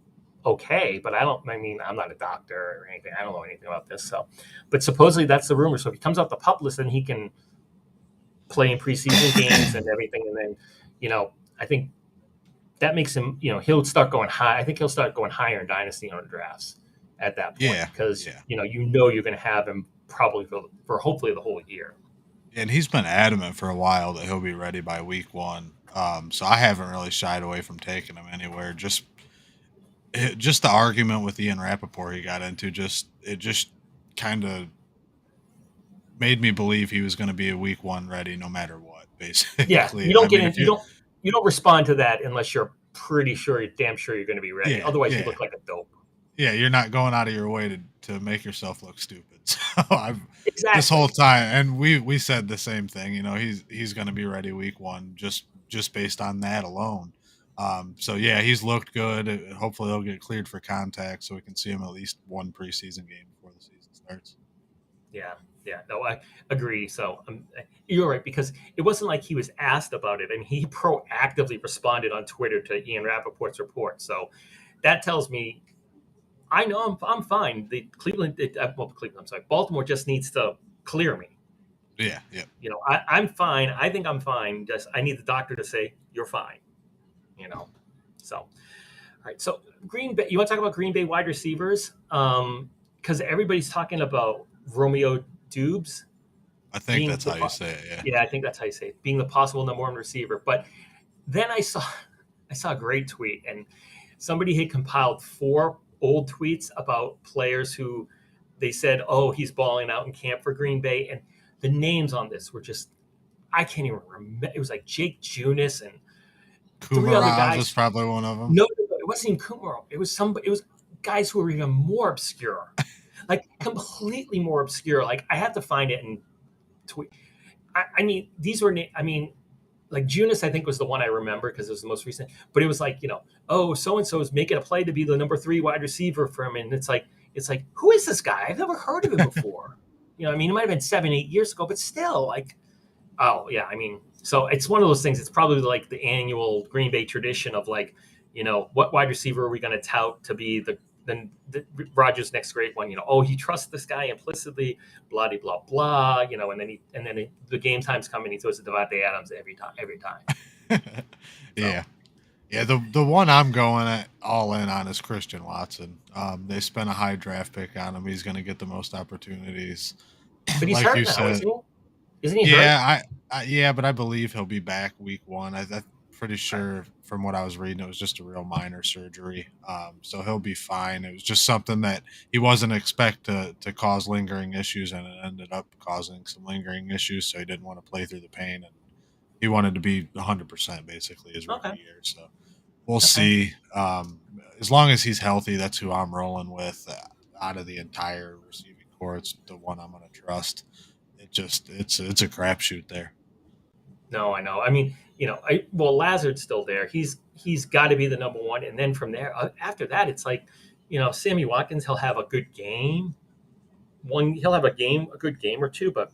okay, but I mean, I'm not a doctor or anything. I don't know anything about this. So, but supposedly that's the rumor. So if he comes off the pup list, then he can play in preseason games and everything. And then, I think that makes him, he'll start going high. I think he'll start going higher in Dynasty on drafts at that point Yeah, because, yeah. you're going to have him probably for hopefully the whole year. And he's been adamant for a while that he'll be ready by week one. So I haven't really shied away from taking him anywhere. Just the argument with Ian Rappaport he got into, it just kind of made me believe he was going to be a week one ready no matter what. Yeah, Basically, you I don't get mean, in, if you, you don't respond to that unless you're pretty sure, you're damn sure you're going to be ready. yeah, Otherwise, you yeah, look like a dope. yeah, you're not going out of your way to make yourself look stupid. So I've this whole Exactly. time, and we said the same thing. He's going to be ready week one just based on that alone. So yeah, he's looked good. Hopefully, he'll get cleared for contact so we can see him at least one preseason game before the season starts. Yeah, yeah. No, I agree. So you're right because it wasn't like he was asked about it, and he proactively responded on Twitter to Ian Rappaport's report. So that tells me I know I'm fine. The Cleveland. I'm sorry, Baltimore just needs to clear me. Yeah, yeah. I'm fine. I think I'm fine. Just I need the doctor to say you're fine. You know. So all right. So Green Bay. You want to talk about Green Bay wide receivers? Because everybody's talking about Romeo Dubes I think being that's how you say it. Yeah. yeah, I think that's how you say it, being the possible number one receiver. But then I saw a great tweet, and somebody had compiled 4 old tweets about players who they said, "Oh, he's balling out in camp for Green Bay," and the names on this were just I can't even remember. It was like Jake Junis and 3 other Kumarov is guys. probably one of them. No, it wasn't even Kumaro. It was somebody. It was guys who were even more obscure, like completely more obscure. Like I have to find it and tweet. I mean, these were. I mean, like Junis, I think was the one I remember because it was the most recent. But it was like oh, so and so is making a play to be the number 3 wide receiver for him, and it's like, who is this guy? I've never heard of him before. I mean, it might have been 7, 8 years ago, but still, like, oh yeah, I mean, so it's one of those things. It's probably like the annual Green Bay tradition of like, what wide receiver are we going to tout to be the then Rogers' next great one, he trusts this guy implicitly, blah blah blah, and then the game time's coming, he throws to Devontae Adams every time. So Yeah. Yeah, the one I'm going at all in on is Christian Watson. They spent a high draft pick on him. He's going to get the most opportunities. but he's Like you hurt now, said, isn't he hurt? yeah, yeah, but I believe he'll be back week one. I'm pretty sure from what I was reading, it was just a real minor surgery. So he'll be fine. It was just something that he wasn't expect to cause lingering issues, and it ended up causing some lingering issues. So he didn't want to play through the pain, and he wanted to be 100% basically his rookie Okay. year. So we'll see. As long as he's healthy, that's who I'm rolling with. Out of the entire receiving core, it's the one I'm going to trust. It's a crapshoot there. No, I know. I mean, Lazard's still there. He's got to be the number one, and then from there, after that, it's like, Sammy Watkins. He'll have a good game. He'll have a good game or two. But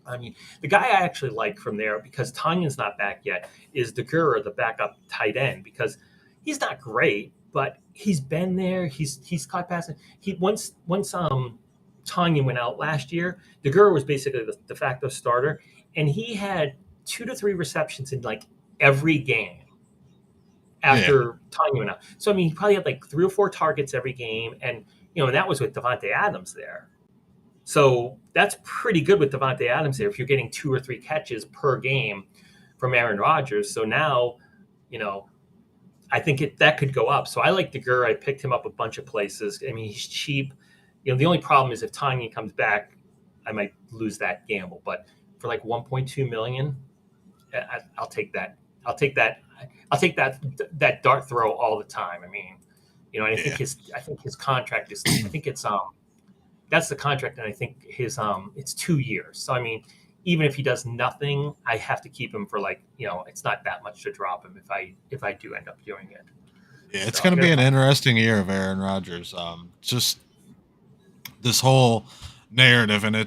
I mean, the guy I actually like from there, because Tanyan's not back yet, is Degura, the backup tight end, because he's not great, but he's been there. He's caught passes. He once Tanya went out last year, Degura was basically the de facto starter, and he had 2 to 3 receptions in like every game Yeah, after Tanya went out. So I mean, he probably had like 3 or 4 targets every game, and and that was with Devontae Adams there. So that's pretty good with Devontae Adams there if you're getting 2 or 3 catches per game from Aaron Rodgers. So now, you know, I think that could go up. So I like Degur. I picked him up a bunch of places. I mean, he's cheap. The only problem is if Tanya comes back, I might lose that gamble. But for like 1.2 million, I'll take that. I'll take that. I'll take that dart throw all the time. I mean, and yeah, I think his contract is. I think it's that's the contract, and I think his it's 2 years. So I mean, even if he does nothing, I have to keep him for like it's not that much to drop him if I do end up doing it. yeah. It's So going I'm to be gonna an interesting year of Aaron Rodgers. Just this whole narrative, and I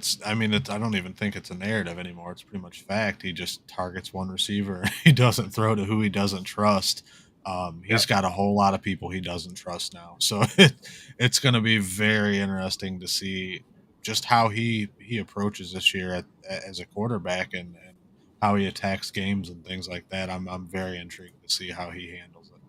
don't even think it's a narrative anymore. It's pretty much fact. He just targets one receiver. He doesn't throw to who he doesn't trust. He's yep got a whole lot of people he doesn't trust now. So it's going to be very interesting to see just how he approaches this year as a quarterback, and how he attacks games and things like that. I'm very intrigued to see how he handles it.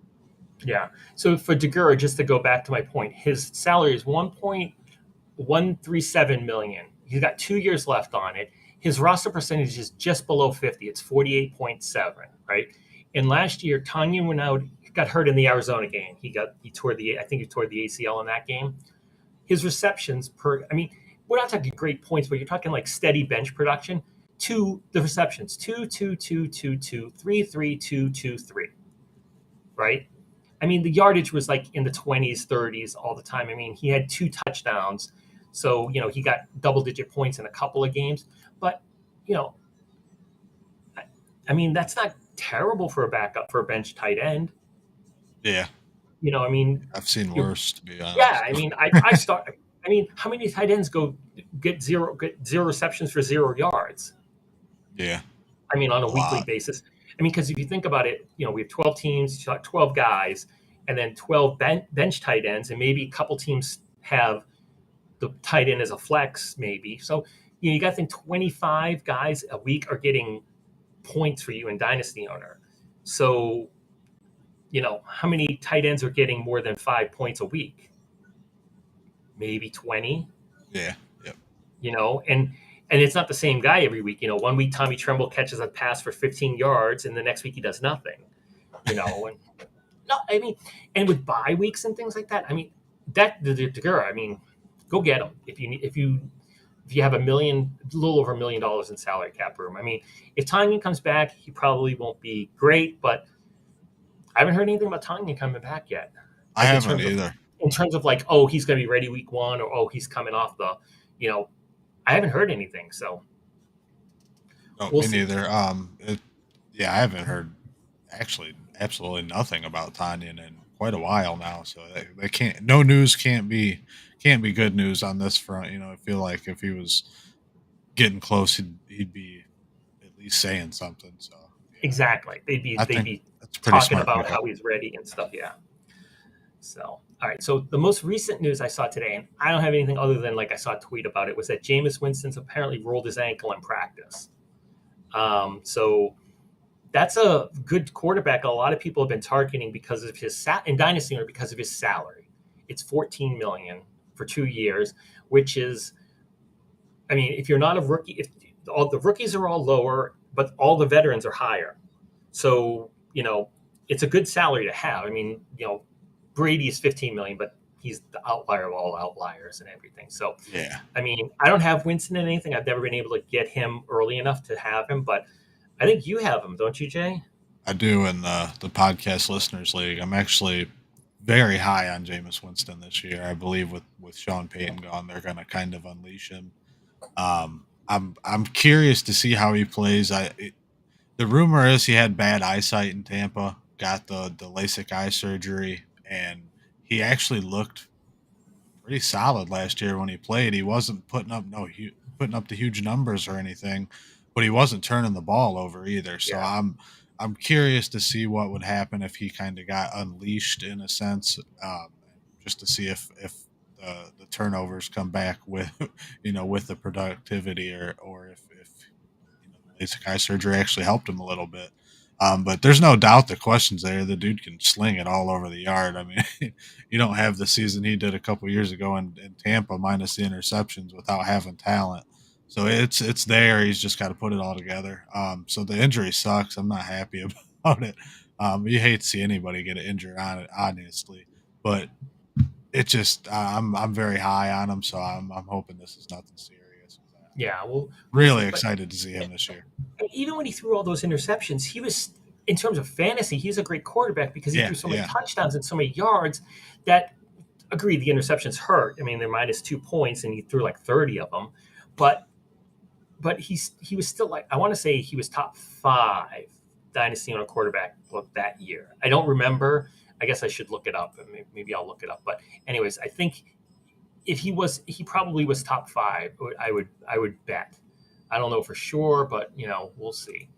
yeah. So for Degura, just to go back to my point, his salary is 1.137 million. He's got 2 years left on it. His roster percentage is just below 50. It's 48.7, right? And last year, Tanya went out, got hurt in the Arizona game. He tore the ACL in that game. His receptions I mean, we're not talking great points, but you're talking like steady bench production. The receptions, 2, 2, 2, 2, 2, 3, 3, 2, 2, 3, right? I mean, the yardage was like in the 20s, 30s all the time. I mean, he had 2 touchdowns. So, he got double-digit points in a couple of games. But, you know, I mean, that's not terrible for a backup for a bench tight end. Yeah, I mean, I've seen you're, worse, to be yeah, honest. I mean, I start. I mean, how many tight ends get zero receptions for 0 yards? Yeah, I mean, on a a weekly lot. basis. I mean, because if you think about it, we have 12 teams, 12 guys, and then 12 bench tight ends, and maybe a couple teams have the tight end as a flex, maybe. So, you got to think 25 guys a week are getting points for you in Dynasty Owner. So, how many tight ends are getting more than 5 points a week? Maybe 20. Yeah, yep. And it's not the same guy every week. One week Tommy Tremble catches a pass for 15 yards, and the next week he does nothing. And no, I mean, and with bye weeks and things like that, I mean, the girl, I mean, go get him if you have a little over $1 million in salary cap room. I mean, if Tanya comes back, he probably won't be great, but I haven't heard anything about Tanya coming back yet. I Like haven't either. in terms of like, oh, he's going to be ready week one, or oh, he's coming off you know, I haven't heard anything, so No, we'll me see. neither. Yeah, I haven't heard actually absolutely nothing about Tanyan in quite a while now. So they can't. No news can't be good news on this front. I feel like if he was getting close, he'd be at least saying something. So yeah, Exactly. They'd I be think that's a pretty talking smart about pickup. how he's ready and stuff. Yeah. So, all right. So the most recent news I saw today, and I don't have anything other than like I saw a tweet about it, was that Jameis Winston's apparently rolled his ankle in practice. So that's a good quarterback. A lot of people have been targeting because of his in Dynasty or because of his salary. It's 14 million for 2 years, which is, I mean, if you're not a rookie, if all the rookies are all lower, but all the veterans are higher. So, it's a good salary to have. I mean, Brady is 15 million, but he's the outlier of all outliers and everything. So, Yeah, I mean, I don't have Winston in anything. I've never been able to get him early enough to have him, but I think you have him, don't you, Jay? I do in the podcast listeners league. I'm actually very high on Jameis Winston this year. I believe with Sean Payton gone, they're going to kind of unleash him. I'm curious to see how he plays. The rumor is he had bad eyesight in Tampa, got the LASIK eye surgery, and he actually looked pretty solid last year when he played. He wasn't putting up the huge numbers or anything, but he wasn't turning the ball over either. So Yeah. I'm curious to see what would happen if he kind of got unleashed in a sense, just to see if the turnovers come back with with the productivity or if the LASIK eye surgery actually helped him a little bit. But there's no doubt the question's there. The dude can sling it all over the yard. I mean, you don't have the season he did a couple years ago in Tampa, minus the interceptions, without having talent. So it's there. He's just got to put it all together. So the injury sucks. I'm not happy about it. You hate to see anybody get injured on it, honestly. But it just I'm very high on him, so I'm hoping this is nothing serious. Yeah, we'll Really see. But excited to see him this year. even when he threw all those interceptions, he was, in terms of fantasy, he's a great quarterback because he Yeah, threw so many yeah. touchdowns and so many yards that, agreed, the interceptions hurt. I mean, they're minus 2 points and he threw like 30 of them. But he was still, like, I want to say he was top five dynasty on a quarterback that year. I don't remember. I guess I should look it up. Maybe I'll look it up. But anyways, I think if he probably was top five. I would bet. I don't know for sure, but we'll see.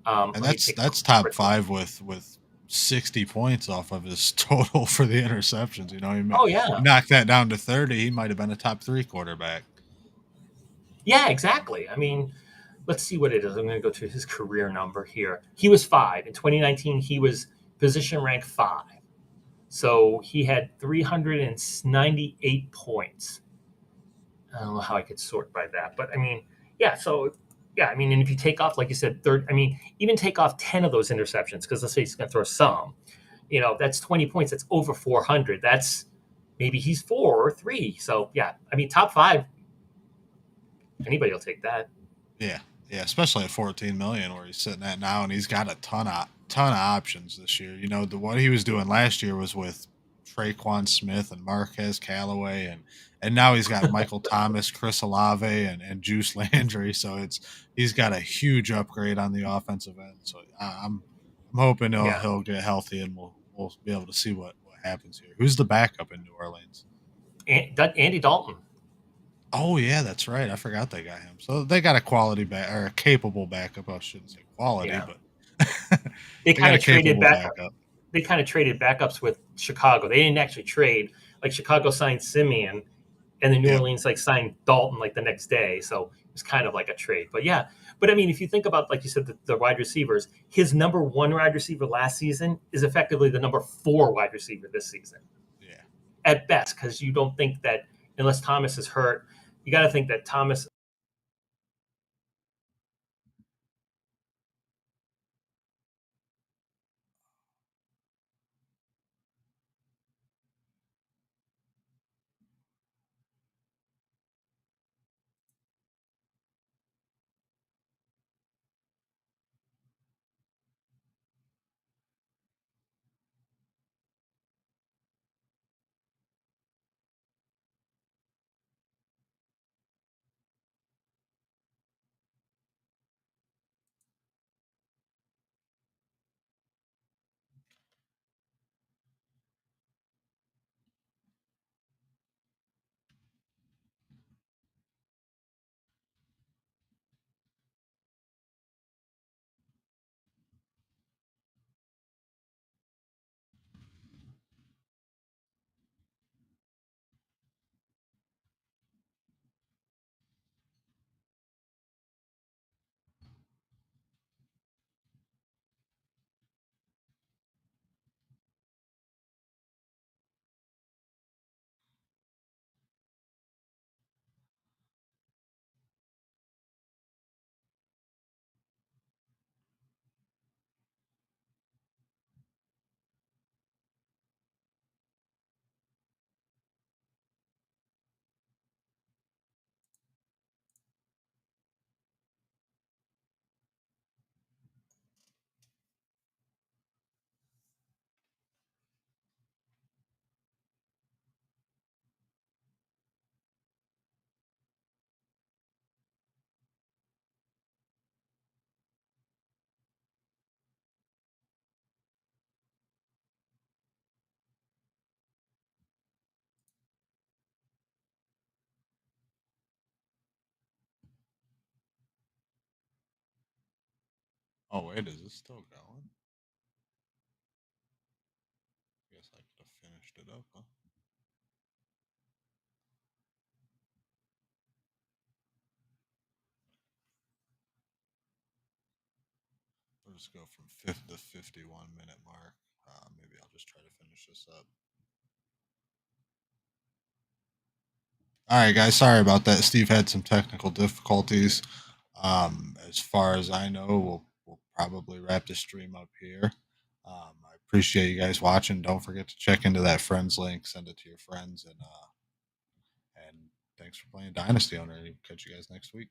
And Let me that's take a that's top quick look. 5 with 60 points off of his total for the interceptions. Oh You yeah, knock that down to 30, he might have been a top 3 quarterback. yeah, exactly. I mean, let's see what it is. I'm going to go to his career number here. He was five in 2019. He was position rank five, so he had 398 points. I don't know how I could sort by that, but I mean, yeah. So yeah, I mean, and if you take off, like you said, third, I mean, even take off 10 of those interceptions, because let's say he's going to throw some, that's 20 points. That's over 400. That's, maybe he's four or three. So yeah, I mean, top five, anybody will take that. Yeah. Yeah, especially at 14 million where he's sitting at now, and he's got a ton of options this year. The what he was doing last year was with Traquan Smith and Marquez Callaway, and now he's got Michael Thomas, Chris Olave, and Juice Landry. So he's got a huge upgrade on the offensive end. So I'm hoping he'll Yeah, he'll get healthy, and we'll be able to see what happens here. Who's the backup in New Orleans? Andy Dalton. Oh yeah, that's right. I forgot they got him. So they got a quality back or a capable backup. I shouldn't say quality, Yeah, but they they got kind a of traded capable back. backup. They kind of traded backups with Chicago. They didn't actually trade. Like, Chicago signed Simeon, and then New Yep. Orleans like signed Dalton like the next day. So it was kind of like a trade. But yeah, but I mean, if you think about, like you said, the wide receivers, his number one wide receiver last season is effectively the number four wide receiver this season Yeah. at best, because you don't think that, unless Thomas is hurt, you got to think that Thomas Oh wait, is this still going? Guess I could have finished it up, huh? We'll just go from 51-minute mark. Maybe I'll just try to finish this up. All right, guys. Sorry about that. Steve had some technical difficulties. As far as I know, we'll probably wrap the stream up here. I appreciate you guys watching. Don't forget to check into that friends link. Send it to your friends, and thanks for playing Dynasty Owner. Catch you guys next week.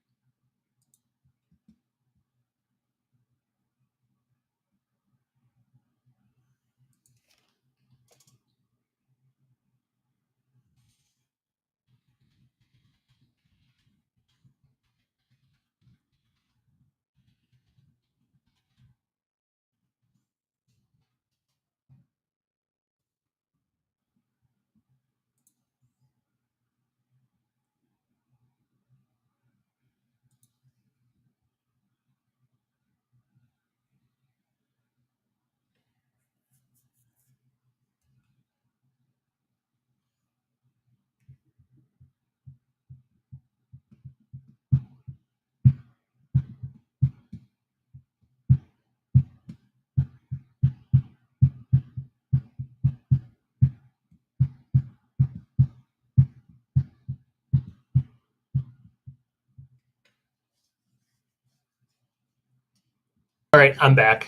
All right, I'm back.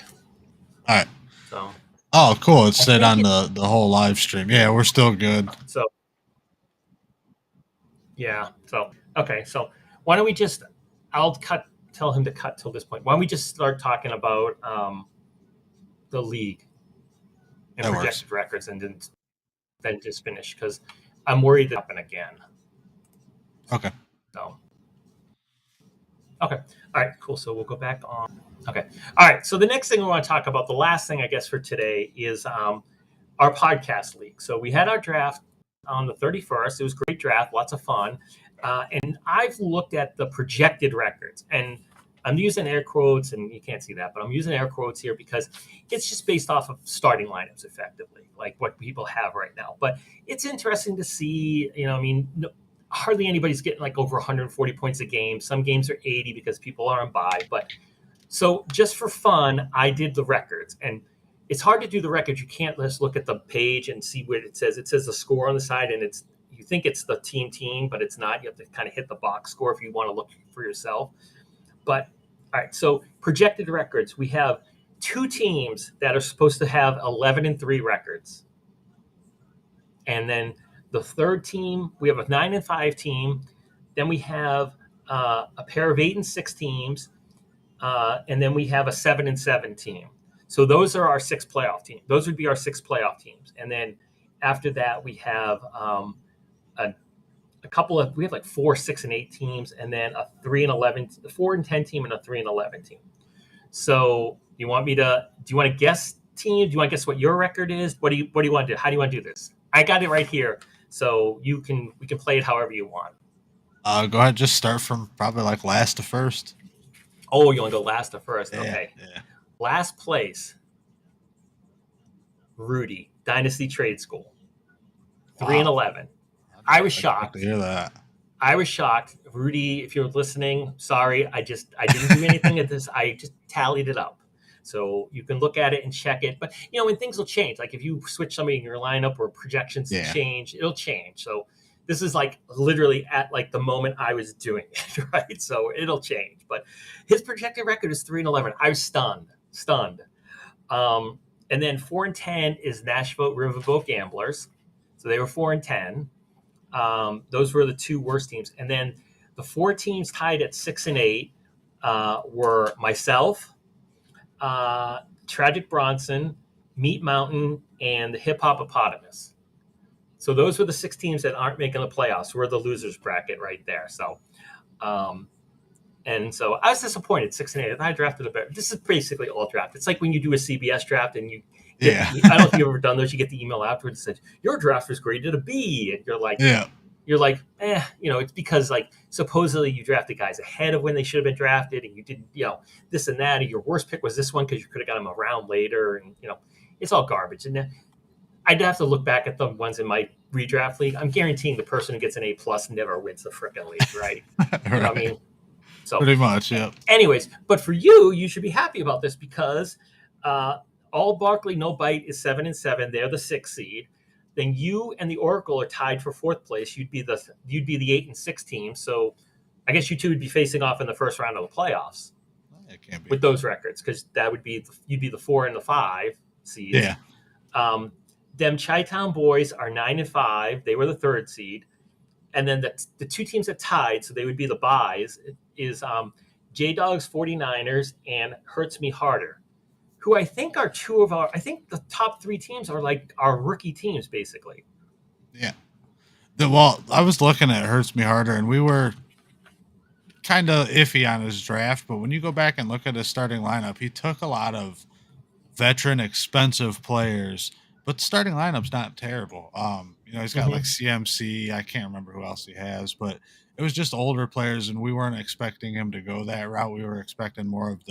All right. So. Oh, cool! It said on the whole live stream. Yeah, we're still good. So. Yeah. So okay. So why don't we just? I'll tell him to cut till this point. Why don't we just start talking about the league and That projected works. records, and then just finish because I'm worried that happen again. Okay. So. Okay. All right. Cool. So we'll go back on. Okay. All right. So the next thing we want to talk about, the last thing I guess for today, is our podcast league. So we had our draft on the 31st. It was a great draft, lots of fun. And I've looked at the projected records, and I'm using air quotes, and you can't see that, but I'm using air quotes here because it's just based off of starting lineups, effectively, like what people have right now. But it's interesting to see, I mean, hardly anybody's getting like over 140 points a game. Some games are 80 because people are on bye. But so just for fun, I did the records, and it's hard to do the records. You can't just look at the page and see what it says. It says the score on the side, and you think it's the team, but it's not. You have to kind of hit the box score if you want to look for yourself. But all right, so projected records. We have 2 teams that are supposed to have 11-3 records, and then the third team, we have a 9-5 team. Then we have a pair of 8-6 teams, and then we have a 7-7 team. So those are our 6 playoff teams. Those would be our 6 playoff teams. And then after that, we have a couple of, we have like 4, 6, and 8 teams, and then a 3-11, 4-10 team, and a 3-11 team. So do you want to guess team? Do you want to guess what your record is? What do you want to do? How do you want to do this? I got it right here. So we can play it however you want. Go ahead. Just start from probably like last to first. Oh, you want to go last to first? Yeah, Okay. Yeah. Last place, Rudy, Dynasty Trade School, 3-11. I was shocked to hear that. I was shocked. Rudy, if you're listening, sorry. I didn't do anything at this. I just tallied it up. So you can look at it and check it. But, when things will change, like if you switch somebody in your lineup or projections change, it'll change. So this is like literally at like the moment I was doing it, right? So it'll change. But his projected record is 3-11. I was stunned. And then 4-10 is Nashville Riverboat Gamblers. So they were 4-10. Those were the 2 worst teams. And then the 4 teams tied at 6-8 were myself, Tragic Bronson, Meat Mountain, and the Hip Hopopotamus. So those were the 6 teams that aren't making the playoffs. We're the losers bracket right there. So, and so I was disappointed, 6-8. I drafted a better. This is basically all draft. It's like when you do a CBS draft and you get, I don't know if you've ever done those. You get the email afterwards that says your draft was graded a B, and you're like, yeah. you're like, it's because like supposedly you drafted guys ahead of when they should have been drafted, and you didn't, this and that, and your worst pick was this one because you could have got them around later, and it's all garbage. And I'd have to look back at the ones in my redraft league. I'm guaranteeing the person who gets an A+ never wins the frickin' league, right? You know what I mean? So pretty much, yeah. Anyways, but for you should be happy about this because all Barkley, no bite is 7-7. They're the 6th seed. Then you and the Oracle are tied for 4th place. You'd be the 8-6 team. So I guess you two would be facing off in the first round of the playoffs. It can't be with those records because that would be you'd be the 4 and the 5 seeds. Yeah. Them Chi-Town boys are 9-5. They were the 3rd seed. And then the two teams that tied, so they would be the buys, is J-Dogs 49ers and Hurts Me Harder, who I think are I think the top 3 teams are like our rookie teams, basically. Yeah. Well, I was looking at Hurts Me Harder, and we were kind of iffy on his draft, but when you go back and look at his starting lineup, he took a lot of veteran, expensive players, but the starting lineup's not terrible. He's got like CMC. I can't remember who else he has, but it was just older players, and we weren't expecting him to go that route. We were expecting more of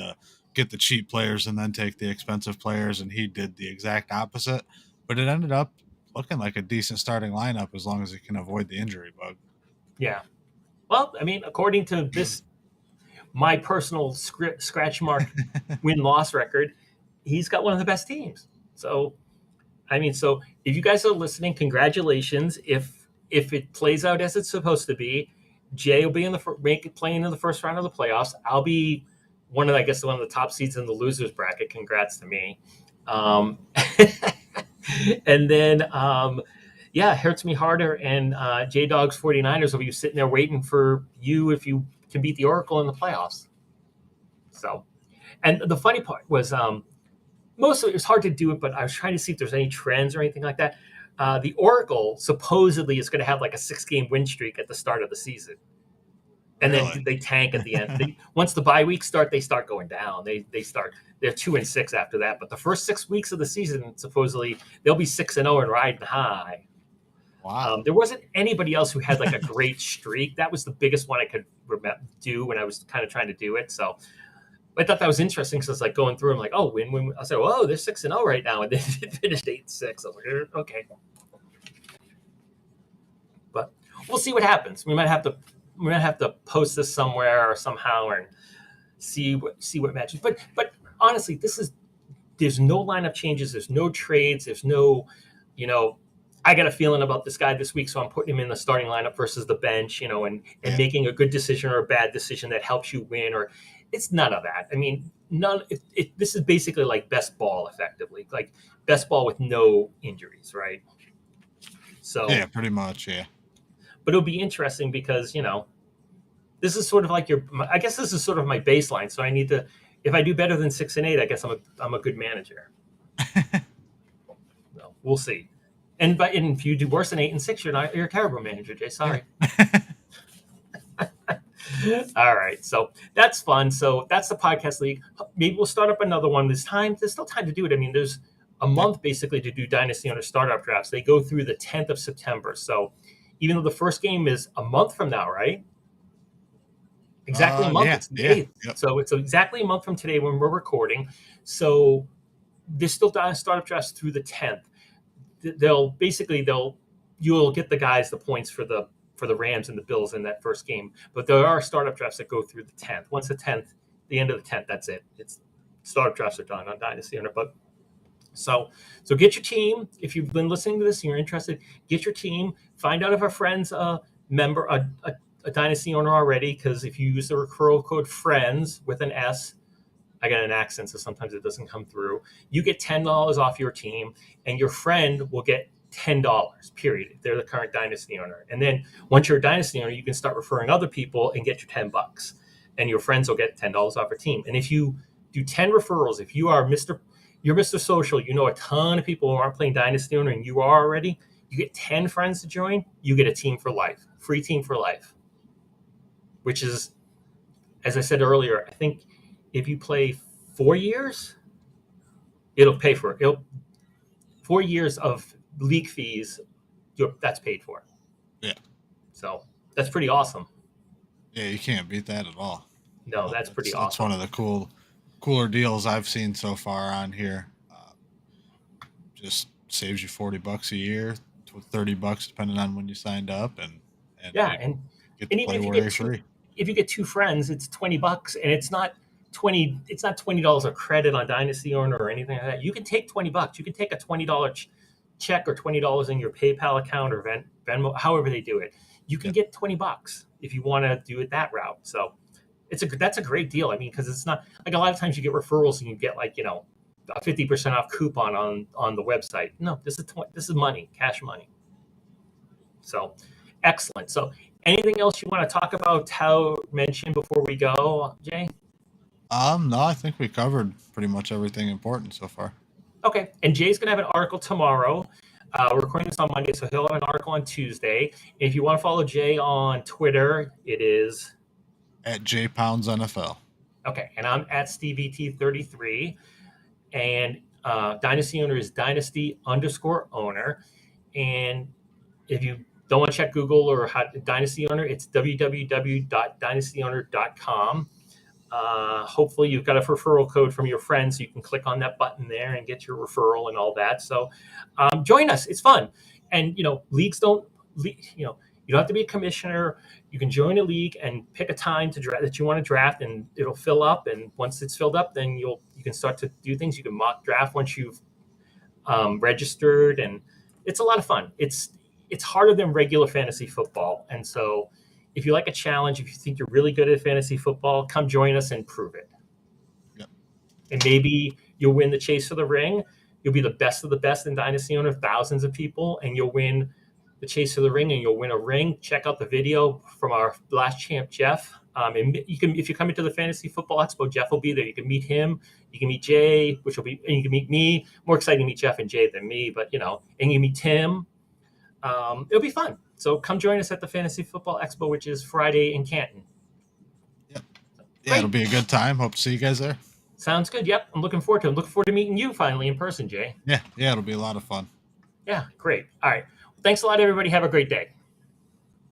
get the cheap players and then take the expensive players, and he did the exact opposite. But it ended up looking like a decent starting lineup as long as he can avoid the injury bug. Yeah. Well, I mean, according to this, my personal scratch mark win-loss record, he's got one of the best teams. So, I mean, so if you guys are listening, congratulations. If it plays out as it's supposed to be, Jay will be playing in the first round of the playoffs. I'll be one of the top seeds in the losers bracket. Congrats to me. And then, Hurts Me Harder and J-Dogs 49ers will be sitting there waiting for you if you can beat the Oracle in the playoffs. So, and the funny part was mostly it was hard to do it, but I was trying to see if there's any trends or anything like that. The Oracle supposedly is going to have like a 6-game win streak at the start of the season. And then they tank at the end. Once the bye weeks start, they start going down. They're 2-6 after that. But the first 6 weeks of the season, supposedly, they'll be 6-0 and riding high. Wow. There wasn't anybody else who had like a great streak. That was the biggest one I could do when I was kind of trying to do it. So I thought that was interesting because I was like going through. I'm like, oh, win. I said, oh, they're 6-0 right now, and they finished 8-6. I was like, okay. But we'll see what happens. We might have to post this somewhere or somehow and see what matches. But honestly, there's no lineup changes. There's no trades. There's no, I got a feeling about this guy this week, so I'm putting him in the starting lineup versus the bench, and making a good decision or a bad decision that helps you win. Or it's none of that. I mean, this is basically like best ball, effectively, like best ball with no injuries, right? So yeah, pretty much, yeah. But it'll be interesting because this is sort of like I guess this is sort of my baseline. So I need to, if I do better than 6-8, I guess I'm a good manager. So we'll see. And if you do worse than 8-6, you're a terrible manager, Jay. Sorry. All right. So that's fun. So that's the podcast league. Maybe we'll start up another one this time. There's still time to do it. I mean, there's a month basically to do Dynasty Owner startup drafts. They go through the 10th of September. So even though the first game is a month from now, right? Exactly a month. It's the 8th. Yep. So it's exactly a month from today when we're recording. So there's still startup drafts through the 10th. You'll get the guys the points for the Rams and the Bills in that first game. But there are startup drafts that go through the 10th. Once the end of the 10th, that's it. It's startup drafts are done on Dynasty Owner. But so get your team. If you've been listening to this and you're interested, get your team. Find out if a friend's a member, a Dynasty Owner already, because if you use the referral code FRIENDS with an S, I got an accent, so sometimes it doesn't come through. You get $10 off your team, and your friend will get $10, period, if they're the current Dynasty Owner. And then once you're a Dynasty Owner, you can start referring other people and get your $10, and your friends will get $10 off your team. And if you do 10 referrals, if you are you're Mr. Social, you know a ton of people who aren't playing Dynasty Owner, and you are already, you get 10 friends to join, you get a team for life, free team for life, which is, as I said earlier, I think if you play 4 years, it'll pay for it. 4 years of league fees, that's paid for. Yeah. So that's pretty awesome. Yeah, you can't beat that at all. No, that's pretty That's one awesome. of the cooler deals I've seen so far on here. Just saves you $40 a year, to $30 depending on when you signed up, and Yeah, you get to and even play if you get worry two, free. if you get two friends, it's $20, and it's not 20. It's not $20 a credit on Dynasty Owner or anything like that. You can take $20. You can take a $20 check or $20 in your PayPal account or Venmo, however they do it. You can Yep. get $20 if you want to do it that route. So that's a great deal. I mean, because it's not like a lot of times you get referrals and you get like a 50% off coupon on the website. No, this is money, cash money. So excellent. So anything else you want to talk about, how mentioned before we go, Jay? No, I think we covered pretty much everything important so far. Okay. And Jay's going to have an article tomorrow. We're recording this on Monday, so he'll have an article on Tuesday. If you want to follow Jay on Twitter, it is At J Pounds NFL. okay. And I'm at SteveET33. And Dynasty Owner is Dynasty_owner. And if you don't want to check Google or Dynasty Owner, it's www.dynastyowner.com. Hopefully you've got a referral code from your friends, so you can click on that button there and get your referral and all that. So join us. It's fun. And, leagues you don't have to be a commissioner. You can join a league and pick a time that you want to draft, and it'll fill up. And once it's filled up, then you can start to do things. You can mock draft once you've registered, and it's a lot of fun. It's harder than regular fantasy football. And so if you like a challenge, if you think you're really good at fantasy football, come join us and prove it. Yep. And maybe you'll win the chase for the ring. You'll be the best of the best in Dynasty Owner, thousands of people, and you'll win the chase for the ring, and you'll win a ring. Check out the video from our last champ, Jeff. And you can, if you come into the Fantasy Football Expo, Jeff will be there. You can meet him. You can meet Jay, and you can meet me. More exciting to meet Jeff and Jay than me, but and you meet Tim. It'll be fun. So come join us at the Fantasy Football Expo, which is Friday in Canton. Yep. Yeah, it'll be a good time. Hope to see you guys there. Sounds good. Yep. I'm looking forward to it. I'm looking forward to meeting you finally in person, Jay. Yeah, it'll be a lot of fun. Yeah, great. All right. Thanks a lot, everybody. Have a great day.